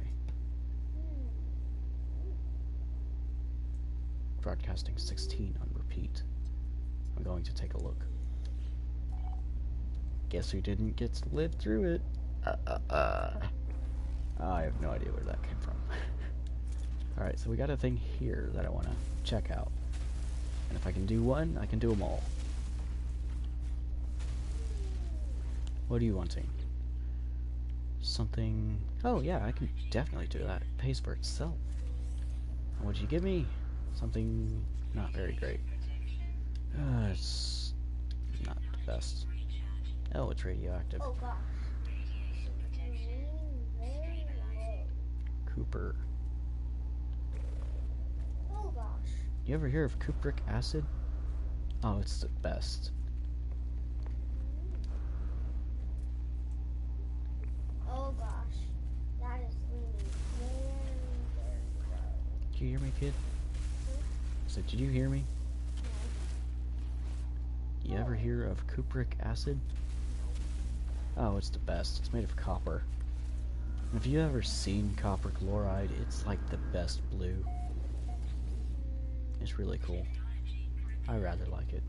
A: Broadcasting 16 on repeat. I'm going to take a look. Guess who didn't get to live through it? I have no idea where that came from. Alright, so we got a thing here that I want to check out. And if I can do one, I can do them all. What are you wanting? Something... Oh yeah, I can definitely do that. It pays for itself. What'd you give me? Something not very great. It's not the best. Oh, it's radioactive.
B: Oh gosh. Very low.
A: Cooper.
B: Oh gosh.
A: You ever hear of cupric acid? Oh, it's the best.
B: Oh gosh. That is leaning very
A: Did you hear me, kid? I said, did you hear me? You ever hear of cupric acid? Oh, it's the best. It's made of copper. If you've ever seen copper chloride, it's like the best blue. It's really cool. I rather like it.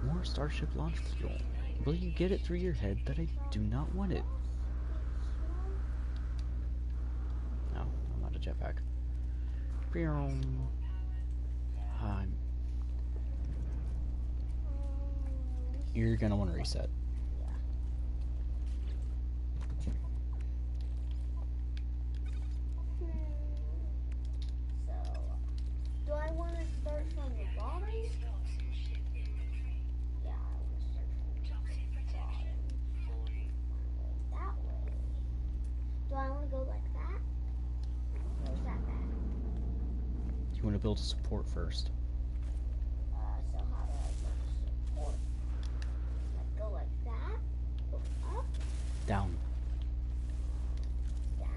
A: More Starship launch fuel. Will you get it through your head that I do not want it? No, I'm not a jetpack. You're gonna want to reset.
B: So, do I want to start from the bottom? Yeah, I want to start from the bottom. That way. Do I want to go like that? Or is that bad?
A: You want to build a support first.
B: So how do I build support? Like go like that? Go up?
A: Down.
B: Down.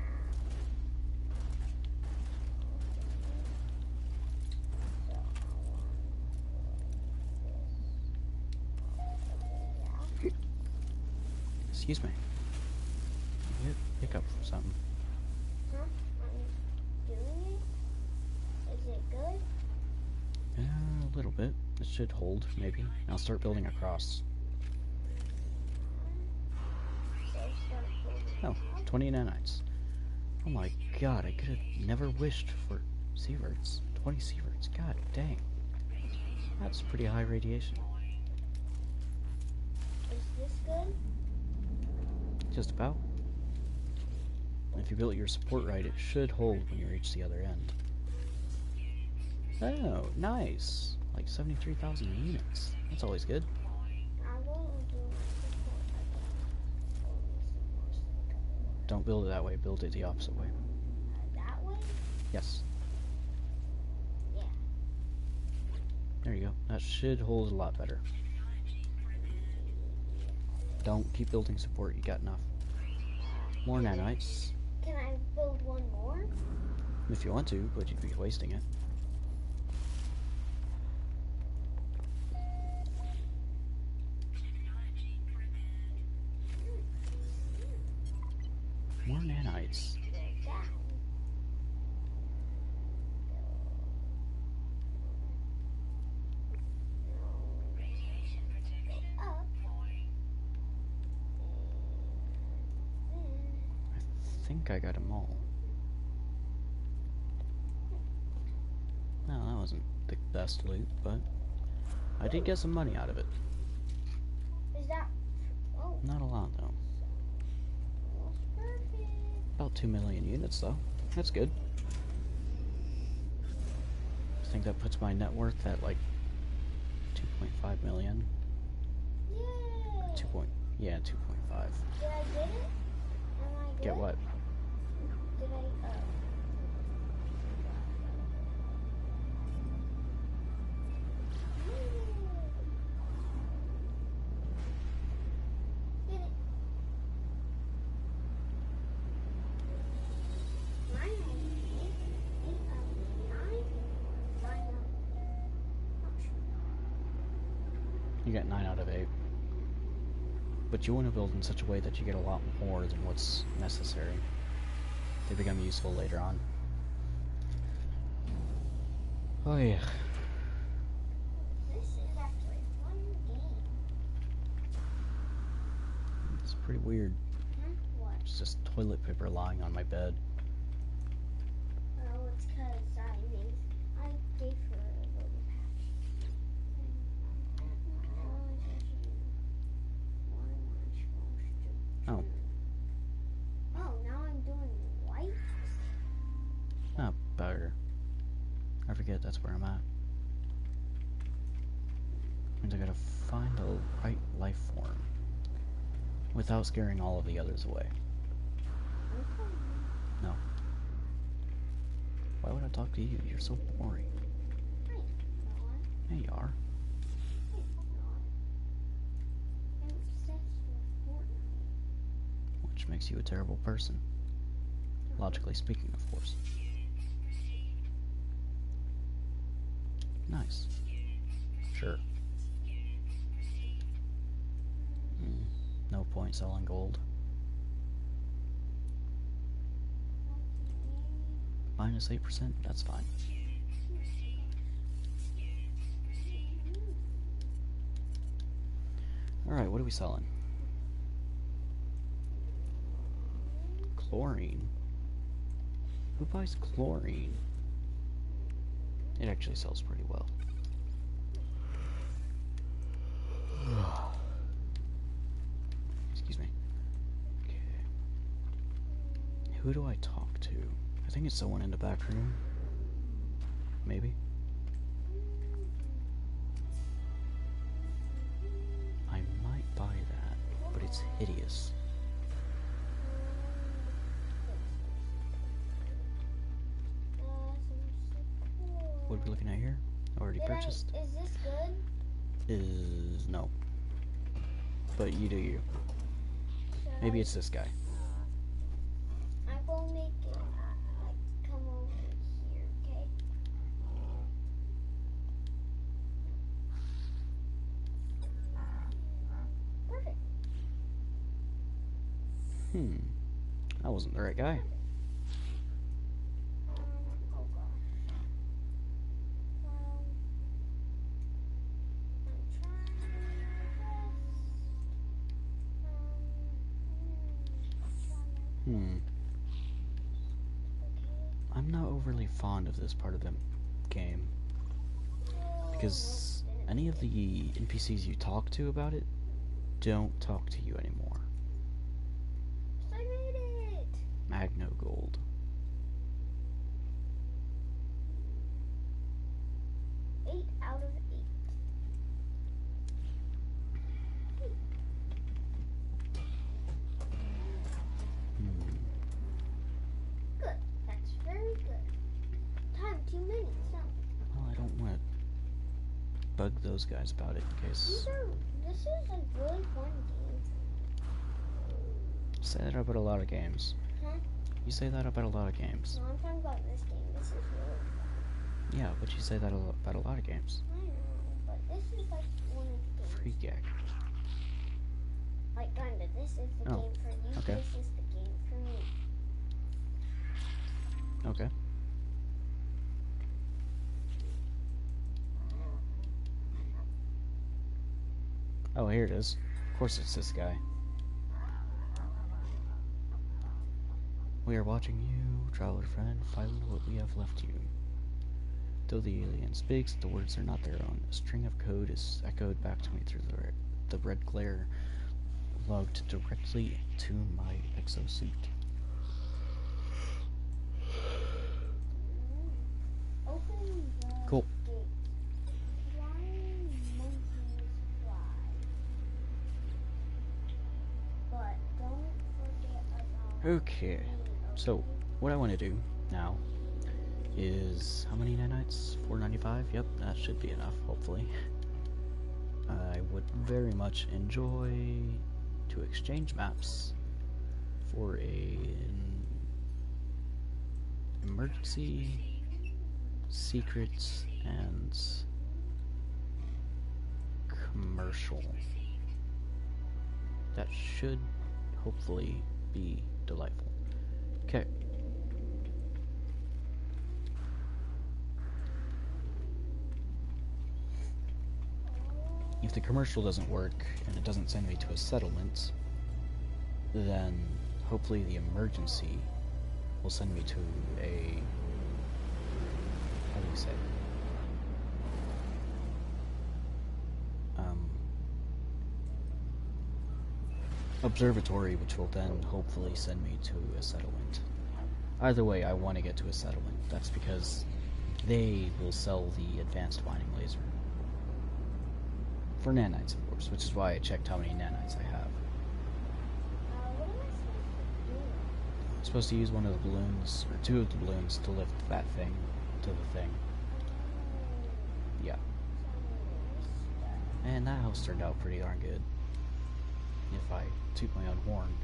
B: So I want this.
A: Excuse me. You pick up from something.
B: Huh? I'm doing it? Is it good?
A: A little bit. It should hold, maybe. I'll start building across.
B: So start building.
A: Oh, 20 nanites. Oh my god, I could have never wished for sieverts. 20 sieverts. God dang. That's pretty high radiation.
B: Is this good?
A: Just about. If you built your support right, it should hold when you reach the other end. Oh, nice. Like 73,000 units. That's always good.
B: I won't do my support.
A: Don't build it that way, build it the opposite way.
B: That way?
A: Yes.
B: Yeah.
A: There you go. That should hold a lot better. Don't keep building support, you got enough. More nanites.
B: Can I build one more?
A: If you want to, but you'd be wasting it. More nanites.
B: Build that. Go up.
A: I think I got them all. No, that wasn't the best loot, but I did get some money out of it.
B: Is that? Oh,
A: Not a lot, though.
B: almost perfect.
A: About 2 million units, though. That's good. I think that puts my net worth at like 2.5 million.
B: Yay!
A: 2 point, yeah, 2.5.
B: Did I get it? Am I good?
A: Get what?
B: Did I? Get it. Nine.
A: You got 9 out of 8. But you want to build in such a way that you get a lot more than what's necessary. They become useful later on. Oh yeah.
B: This is actually a fun game.
A: It's pretty weird.
B: Huh? What?
A: It's just toilet paper lying on my bed.
B: Oh, it's because I gave her a little patch.
A: Oh.
B: Oh, now I'm doing white?
A: Ah, bugger. I forget that's where I'm at. Means I gotta find the right life form without scaring all of the others away. No. Why would I talk to you? You're so boring. Yeah, you are. Which makes you a terrible person. A technologically speaking, of course. Nice. Sure. No point selling gold. Minus 8%, that's fine. Alright, what are we selling? Chlorine. Who buys chlorine? It actually sells pretty well. Excuse me. Okay. Who do I talk to? I think it's someone in the back room. Maybe. I might buy that, but it's hideous. What are we looking at here? Already purchased?
B: Is this good?
A: Is no. But you do you. Maybe it's this guy.
B: I will make it like come over here, okay? Perfect.
A: That wasn't the right guy.
B: Oh gosh.
A: I'm not overly fond of this part of the game because any of the NPCs you talk to about it don't talk to you anymore.
B: I made it!
A: Magno Gold.
B: 8 out of 8. Good. That's very good. Time 2 minutes now.
A: Well, I don't want to bug those guys about it in case.
B: This is a really fun game.
A: Say that about a lot of games.
B: Huh?
A: You say that about a lot of games.
B: No, I'm talking about this game. This is really fun.
A: Yeah, but you say that about a lot of games.
B: I know, but this is like one of the games.
A: Free gag.
B: Like, kinda, this is the
A: Oh,
B: game for you,
A: okay.
B: this is the game for me.
A: Okay. Oh, here it is. Of course it's this guy. We are watching you, traveler friend, find what we have left you. Though the alien speaks, the words are not their own. A string of code is echoed back to me through the red glare, logged directly to my exosuit.
B: Open the
A: Cool.
B: gate. Flying monkeys fly. But don't forget about
A: Okay,
B: me,
A: so
B: okay?
A: what I want to do now is how many nanites? 495? Yep, that should be enough, hopefully. I would very much enjoy to exchange maps for an emergency, secret, and commercial. That should hopefully be delightful. Okay. If the commercial doesn't work and it doesn't send me to a settlement, then hopefully the emergency will send me to a, how do you say, observatory, which will then hopefully send me to a settlement. Either way, I want to get to a settlement. That's because they will sell the advanced mining laser. For nanites, of course, which is why I checked how many nanites I have.
B: What am I supposed to do?
A: I'm supposed to use one of the balloons, or two of the balloons, to lift that thing to the thing. Yeah. And that house turned out pretty darn good. If I toot my own horn.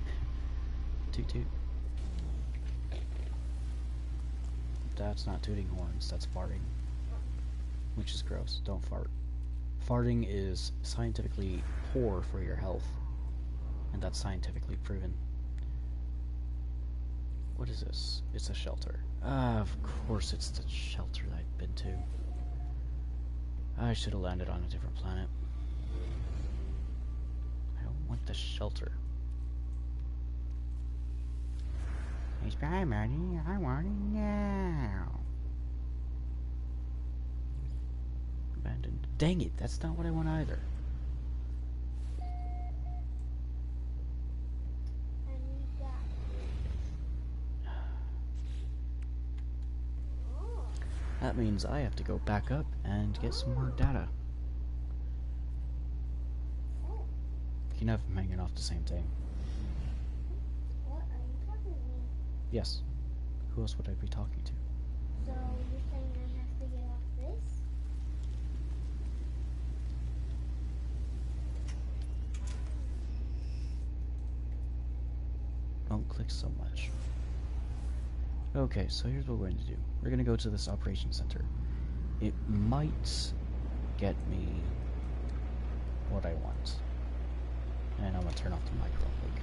A: Toot toot. That's not tooting horns, that's farting. Which is gross. Don't fart. Farting is scientifically poor for your health. And that's scientifically proven. What is this? It's a shelter. Ah, of course it's the shelter that I've been to. I should have landed on a different planet. I don't want the shelter. Hey, Spy Money, I want it now. Abandoned. Dang it, that's not what I want either.
B: And we got oh,
A: That means I have to go back up and get some more data.
B: oh,
A: You can have them hanging off the same thing.
B: what are you talking to me?
A: Yes. Who else would I be talking to?
B: So you're saying I have to get off this?
A: Don't click so much. Okay, so here's what we're going to do. We're going to go to this operations center. It might get me what I want. And I'm going to turn off the mic real quick.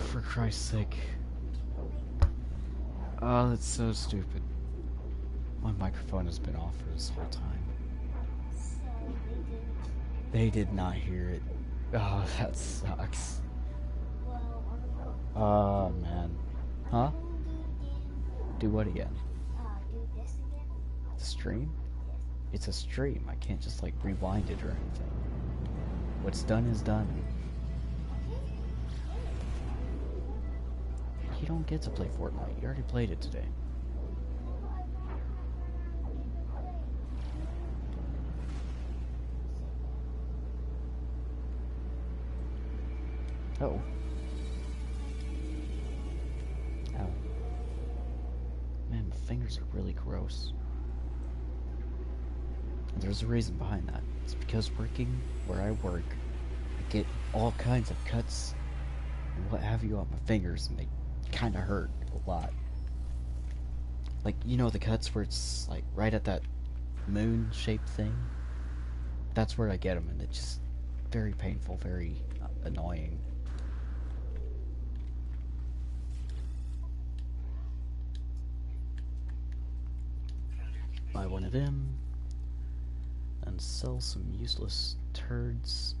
A: for Christ's sake. Oh, that's so stupid. My microphone has been off for this whole time.
B: So
A: They did not hear it. Oh, that sucks.
B: well,
A: Oh, man. Huh? Do what again?
B: do this again.
A: The stream? It's a stream. I can't just, like, rewind it or anything. What's done is done. You don't get to play Fortnite. You already played it today. Oh. Ow. Man, my fingers are really gross. And there's a reason behind that. It's because working where I work, I get all kinds of cuts and what have you on my fingers, and they kind of hurt a lot. Like, you know the cuts where it's like right at that moon-shaped thing? That's where I get them, and it's just very painful, very annoying. Buy one of them, and sell some useless turds.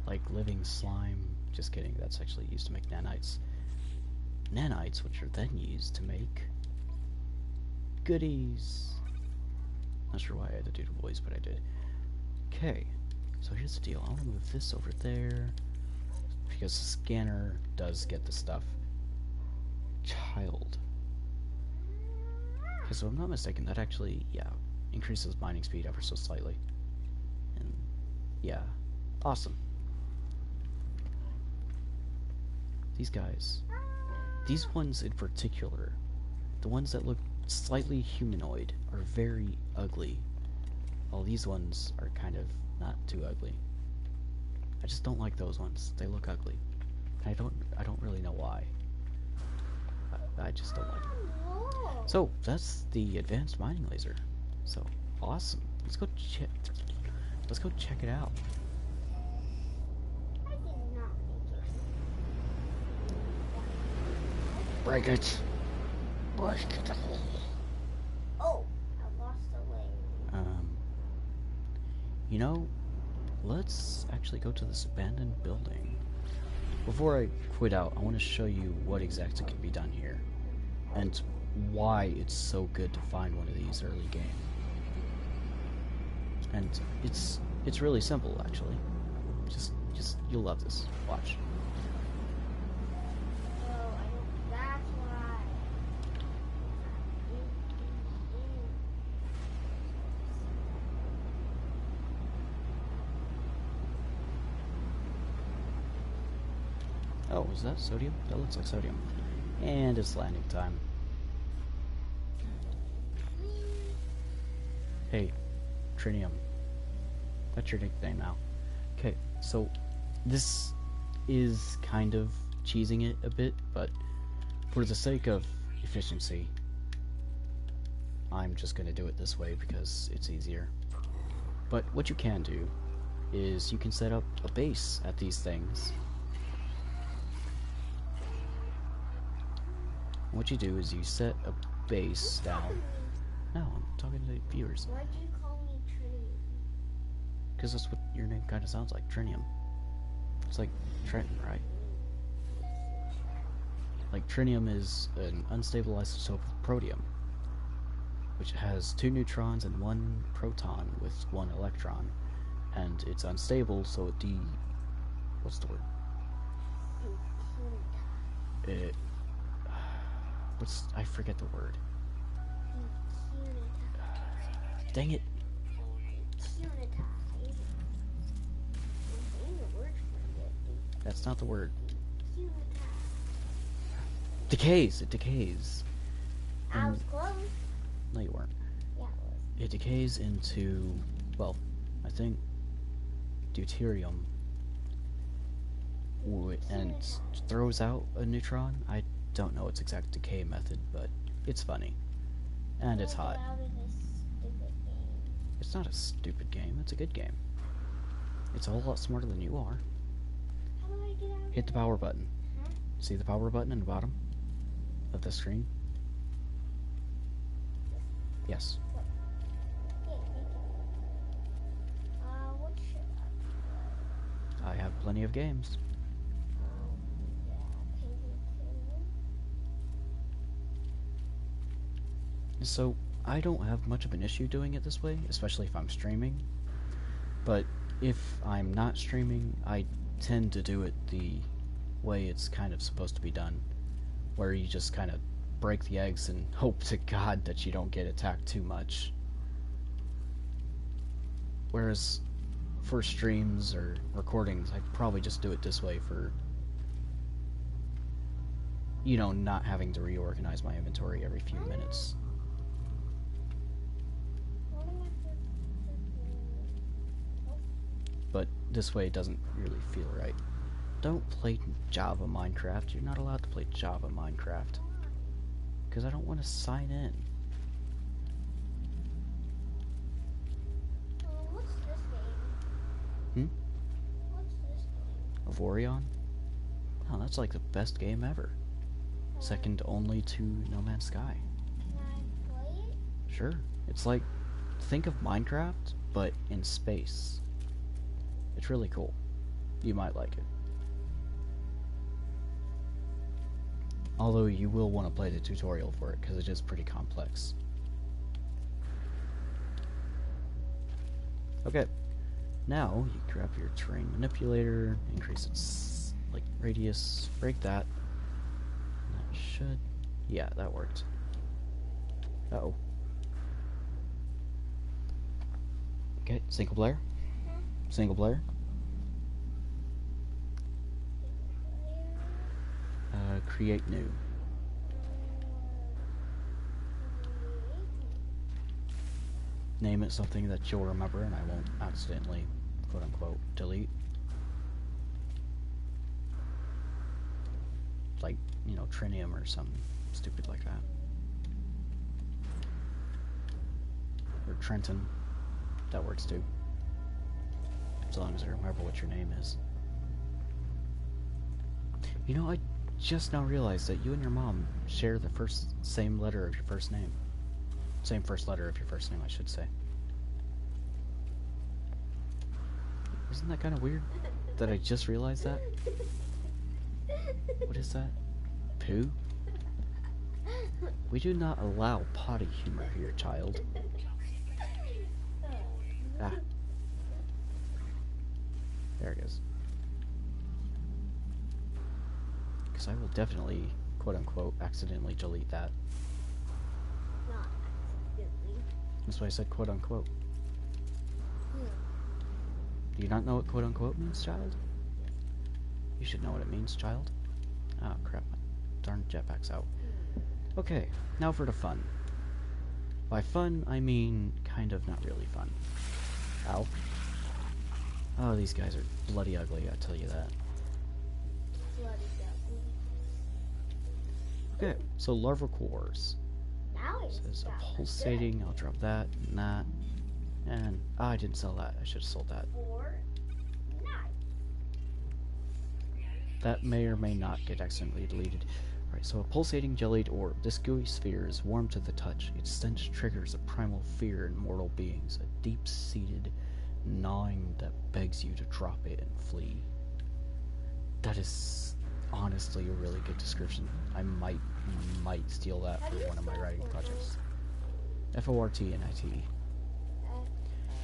A: Like living slime. Just kidding, that's actually used to make nanites. Nanites, which are then used to make goodies. Not sure why I had to do the voice, but I did. Okay, so here's the deal. I want to move this over there, because the scanner does get the stuff. Child. Okay, so if I'm not mistaken, that actually, yeah, increases mining speed ever so slightly. And, yeah, awesome. These guys. These ones in particular, the ones that look slightly humanoid, are very ugly. While these ones are kind of not too ugly. I just don't like those ones. They look ugly. And I don't really know why. I just don't like them. So, that's the advanced mining laser. So, awesome. Let's go check it out.
B: I did not make it.
A: Break it.
B: Oh, I lost a leg.
A: You know, let's actually go to this abandoned building. Before I quit out, I want to show you what exactly can be done here, and why it's so good to find one of these early game. And it's really simple, actually. Just you'll love this. Watch.
B: Oh, I don't. That's why.
A: Oh, is that sodium? That looks like sodium. And it's landing time. Hey, Trinium. That's your nickname now. Okay, so this is kind of cheesing it a bit, but for the sake of efficiency, I'm just going to do it this way because it's easier. But what you can do is you can set up a base at these things. What you do is you set a base down. No, I'm talking to the viewers.
B: Why'd you call me Trinium?
A: Because that's what your name kind of sounds like, Trinium. It's like Trenton, right? Like, trinium is an unstable isotope of protium, which has 2 neutrons and 1 proton with 1 electron. And it's unstable, so it what's the word? I forget the word. Dang it. That's not the word. Decays. It decays.
B: I was close.
A: No, you weren't.
B: Yeah, it was.
A: It decays into, well, I think deuterium, and throws out a neutron. I don't know its exact decay method, but it's funny. And it's hot.
B: Get out of this stupid game.
A: It's not a stupid game, it's a good game. It's a whole lot smarter than you are.
B: How do I get out?
A: Hit the power button.
B: Huh?
A: See the power button in the bottom of the screen? Yes.
B: Yeah, thank you. What should I
A: I have plenty of games.
B: yeah, Penguin Two.
A: So, I don't have much of an issue doing it this way, especially if I'm streaming. But if I'm not streaming, I tend to do it the way it's kind of supposed to be done, where you just kind of break the eggs and hope to God that you don't get attacked too much. Whereas for streams or recordings, I'd probably just do it this way for, you know, not having to reorganize my inventory every few minutes.
B: What am I supposed to do?
A: But this way it doesn't really feel right. Don't play Java Minecraft. You're not allowed to play Java Minecraft. Because I don't want to sign in.
B: What's this game? What's this game?
A: Of Orion? Oh, that's like the best game ever. Second only to No Man's Sky.
B: Can I play it?
A: Sure. It's like, think of Minecraft, but in space. It's really cool. You might like it. Although you will want to play the tutorial for it, because it is pretty complex. Okay. Now, you grab your terrain manipulator, increase its, like, radius, break that. That should... yeah, that worked. Uh-oh. Okay, single player. Single player. Create new. Name it something that you'll remember and I won't accidentally, quote unquote, delete. Like, you know, Trinium or something stupid like that. Or Trenton. That works too. As long as I remember what your name is. You know, I just now realized that you and your mom share the same letter of your first name. Same first letter of your first name, I should say. Isn't that kind of weird that I just realized that? What is that? Pooh? We do not allow potty humor here, child. Ah. There it is. Because I will definitely, quote-unquote, accidentally delete that.
B: Not accidentally.
A: That's why I said quote-unquote. Do you not know what quote-unquote means, child? You should know what it means, child. Oh, crap. My darn jetpack's out. Okay, now for the fun. By fun, I mean kind of not really fun. Ow. Oh, these guys are bloody ugly, I tell you that.
B: Bloody ugly.
A: Okay, so larval cores.
B: Now it's
A: Says a
B: got
A: pulsating, I'll drop that and that. And, I didn't sell that, I should have sold that.
B: Or not.
A: That may or may not get accidentally deleted. Alright, so a pulsating jellied orb. This gooey sphere is warm to the touch. Its stench triggers a primal fear in mortal beings, a deep-seated gnawing that begs you to drop it and flee. That is honestly a really good description. I might steal that for one of my writing projects. Fortnite.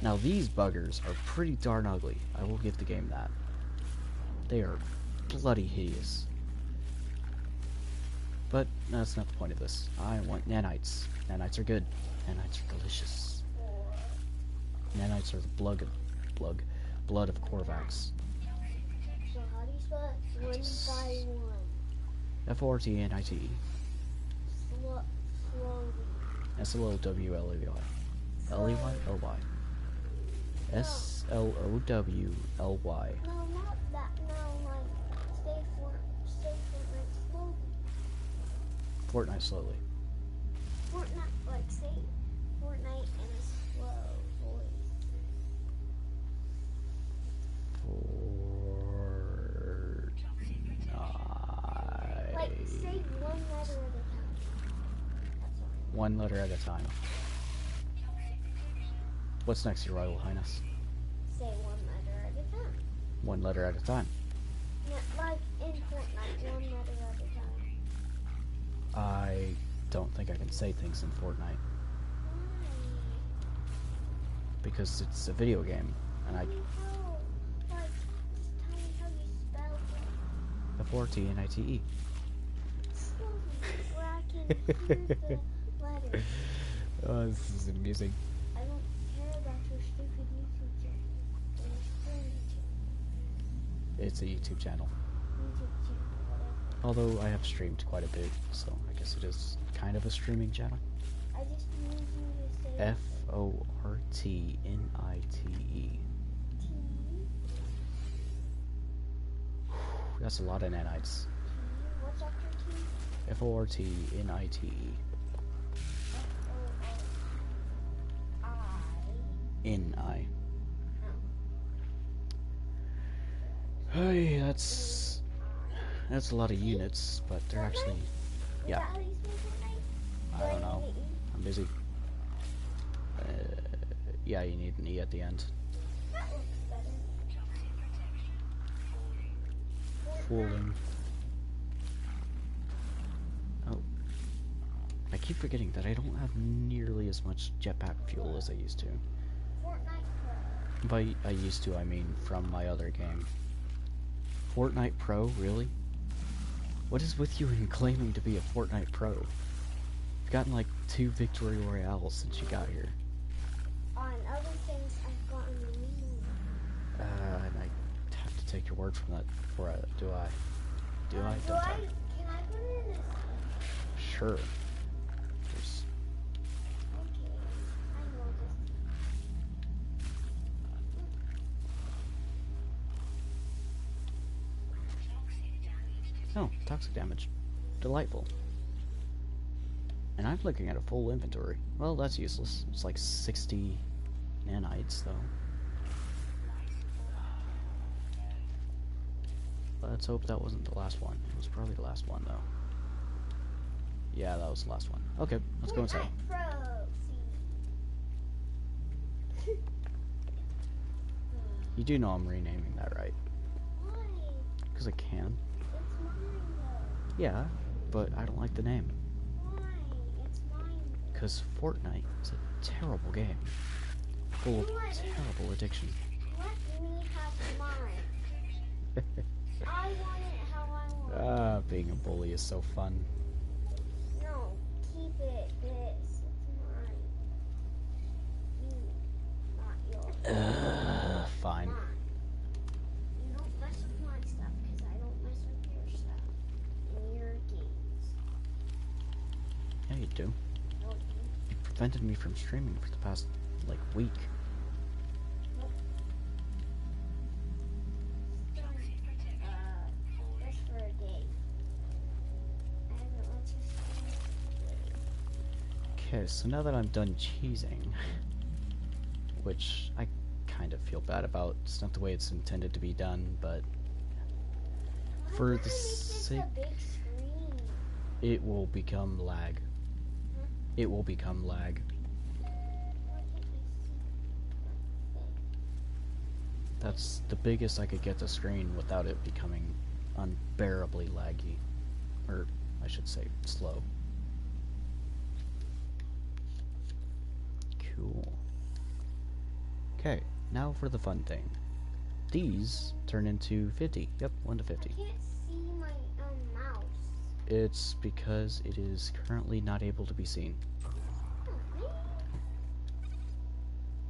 A: Now these buggers are pretty darn ugly. I will give the game that. They are bloody hideous. But that's not the point of this. I want nanites. Nanites are good. Nanites are delicious. Nanites are the blood of Korvax.
B: So how do you spell it? One by one.
A: Fortnite.
B: Slowly.
A: Slowly. L-E-Y? S-L-O-W-L-Y.
B: No, not that. No, like stay Fortnite slowly.
A: Fortnite slowly.
B: Fortnite, like say Fortnite in a slow voice. One letter at a time. That's all.
A: One letter at a time. What's next, Your Royal Highness?
B: Say one letter at a time.
A: One letter at a time.
B: Yeah, like in Fortnite, one letter at a time.
A: I don't think I can say things in Fortnite
B: Why?
A: because it's a video game, and I
B: Tell me how, like, just tell me how you spell it.
A: F-O-R-T-N-I-T-E.
B: Spell it where I can hear the letters.
A: Oh, this is amusing.
B: I don't care about your stupid YouTube channel. Or streaming channel.
A: It's a YouTube channel.
B: YouTube channel, whatever.
A: Although I have streamed quite a bit, so I guess it is kind of a streaming channel.
B: I just need you to say
A: F-O-R-T-N-I-T-E.
B: T.
A: That's a lot of nanites.
B: T. What's after T?
A: F-O-R-T-N-I-T-E.
B: F-O-R-I.
A: N-I.
B: Oh.
A: Hey, that's a lot of units, but they're actually...
B: Is
A: Yeah,
B: that how you spell Fortnite?
A: I don't know.
B: Do I need an E?
A: I'm busy. Yeah, you need an E at the end.
B: That looks better.
A: Fooling. Oh. I keep forgetting that I don't have nearly as much jetpack fuel as I used to.
B: Fortnite Pro.
A: By I used to, I mean from my other game. Fortnite Pro, really? What is with you in claiming to be a Fortnite Pro? You've gotten like 2 Victory Royales since you got here.
B: On other things, I've gotten Legion.
A: And I have to take your word from that before I... Do I? Do I?
B: Do
A: Don't
B: I?
A: I?
B: Can I put it in this?
A: Sure. There's...
B: Okay. I know this.
A: Oh, toxic damage. Delightful. And I'm looking at a full inventory. Well, that's useless. It's like 60 nanites, though. Let's hope that wasn't the last one. It was probably the last one, though. Yeah, that was the last one. Okay, let's go inside.
B: Fortnite Pro. See.
A: You do know I'm renaming that, right?
B: Why?
A: Because I can.
B: It's mine though.
A: Yeah, but I don't like the name.
B: Why? It's mine.
A: Because Fortnite is a terrible game. Full of
B: You let me-
A: terrible addiction.
B: Let me have mine. I want it how I want it.
A: Being a bully is so fun.
B: No, keep it. This. It's mine. You, not yours.
A: Fine.
B: Mine. You don't mess with my stuff because I don't mess with your stuff in your games.
A: Yeah, you do.
B: No, you
A: You prevented me from streaming for the past, like, week.
B: just for a day. I haven't let you stream.
A: Okay, so now that I'm done cheesing, which I kind of feel bad about, it's not the way it's intended to be done, but for
B: Why
A: the
B: make this
A: sake,
B: a big screen?
A: it will become lag. It will become lag.
B: Why can't I see?
A: That's the biggest I could get the screen without it becoming unbearably laggy. Or, I should say, slow. Cool. Okay, now for the fun thing. These turn into 50. Yep, 1 to 50.
B: I can't see my mouse.
A: It's because it is currently not able to be seen.
B: Oh, man.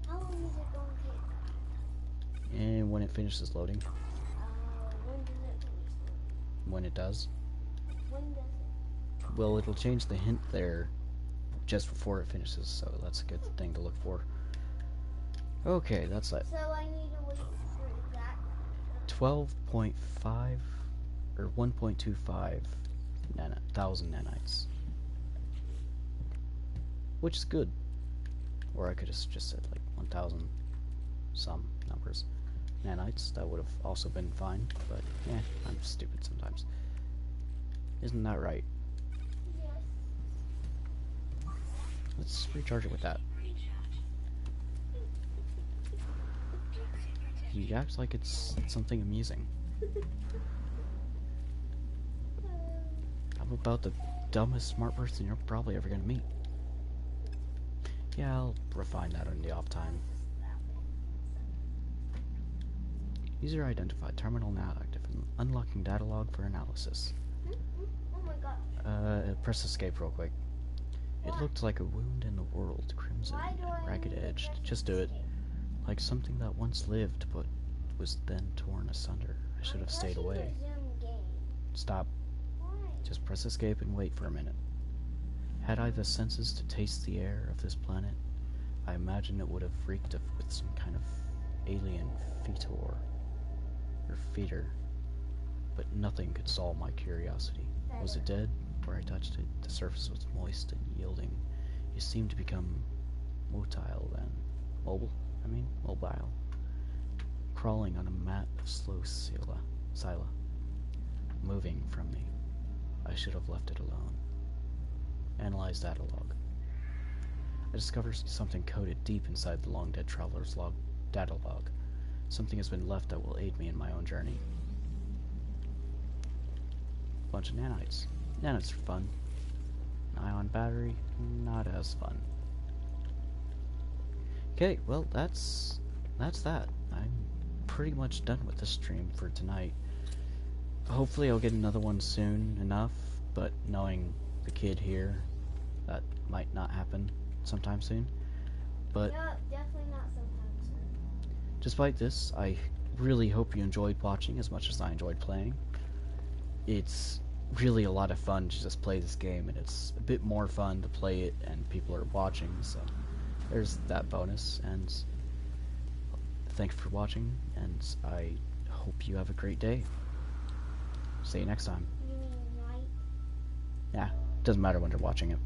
B: How long is it going to take?
A: And when it finishes loading,
B: When does it finish?
A: when it does,
B: When does it?
A: well, it'll change the hint there just before it finishes, so that's a good thing to look for. Okay, that's it.
B: So I need to wait for that.
A: 12.5 or 1.25 thousand nanites, which is good. Or I could have just said like 1,000 some numbers nanites. That would have also been fine, but yeah, I'm stupid sometimes. Isn't that right? let's recharge it with that. He acts like it's something amusing. I'm about the dumbest smart person you're probably ever gonna meet. Yeah, I'll refine that on the off time. User identified. Terminal now active. Unlocking data log for analysis.
B: Oh my god.
A: Press escape real quick. It looked like a wound in the world, crimson
B: Why do I
A: and ragged
B: need to
A: edged.
B: press
A: Just do it.
B: escape?
A: Like something that once lived but was then torn asunder. I should have stayed
B: Pressing
A: away.
B: resume game.
A: Stop.
B: Why?
A: Just press escape and wait for a minute. Had I the senses to taste the air of this planet, I imagine it would have reeked with some kind of alien fetor or feeder. But nothing could solve my curiosity. Was it dead? Where I touched it, the surface was moist and yielding. It seemed to become motile then. Mobile? Crawling on a mat of slow sila. Moving from me. I should have left it alone. Analyze data log. I discovered something coded deep inside the long dead traveler's data log. Something has been left that will aid me in my own journey. Bunch of nanites. Nanites are fun. An ion battery, not as fun. Okay, well that's that. I'm pretty much done with the stream for tonight. Hopefully I'll get another one soon enough, but knowing the kid here, that might not happen sometime soon. But
B: Yeah, definitely not sometime soon.
A: despite this, I really hope you enjoyed watching as much as I enjoyed playing. It's really a lot of fun to just play this game, and it's a bit more fun to play it and people are watching, so there's that bonus. And thanks for watching, and I hope you have a great day. See you next time.
B: You mean night?
A: Yeah, doesn't matter when you're watching it.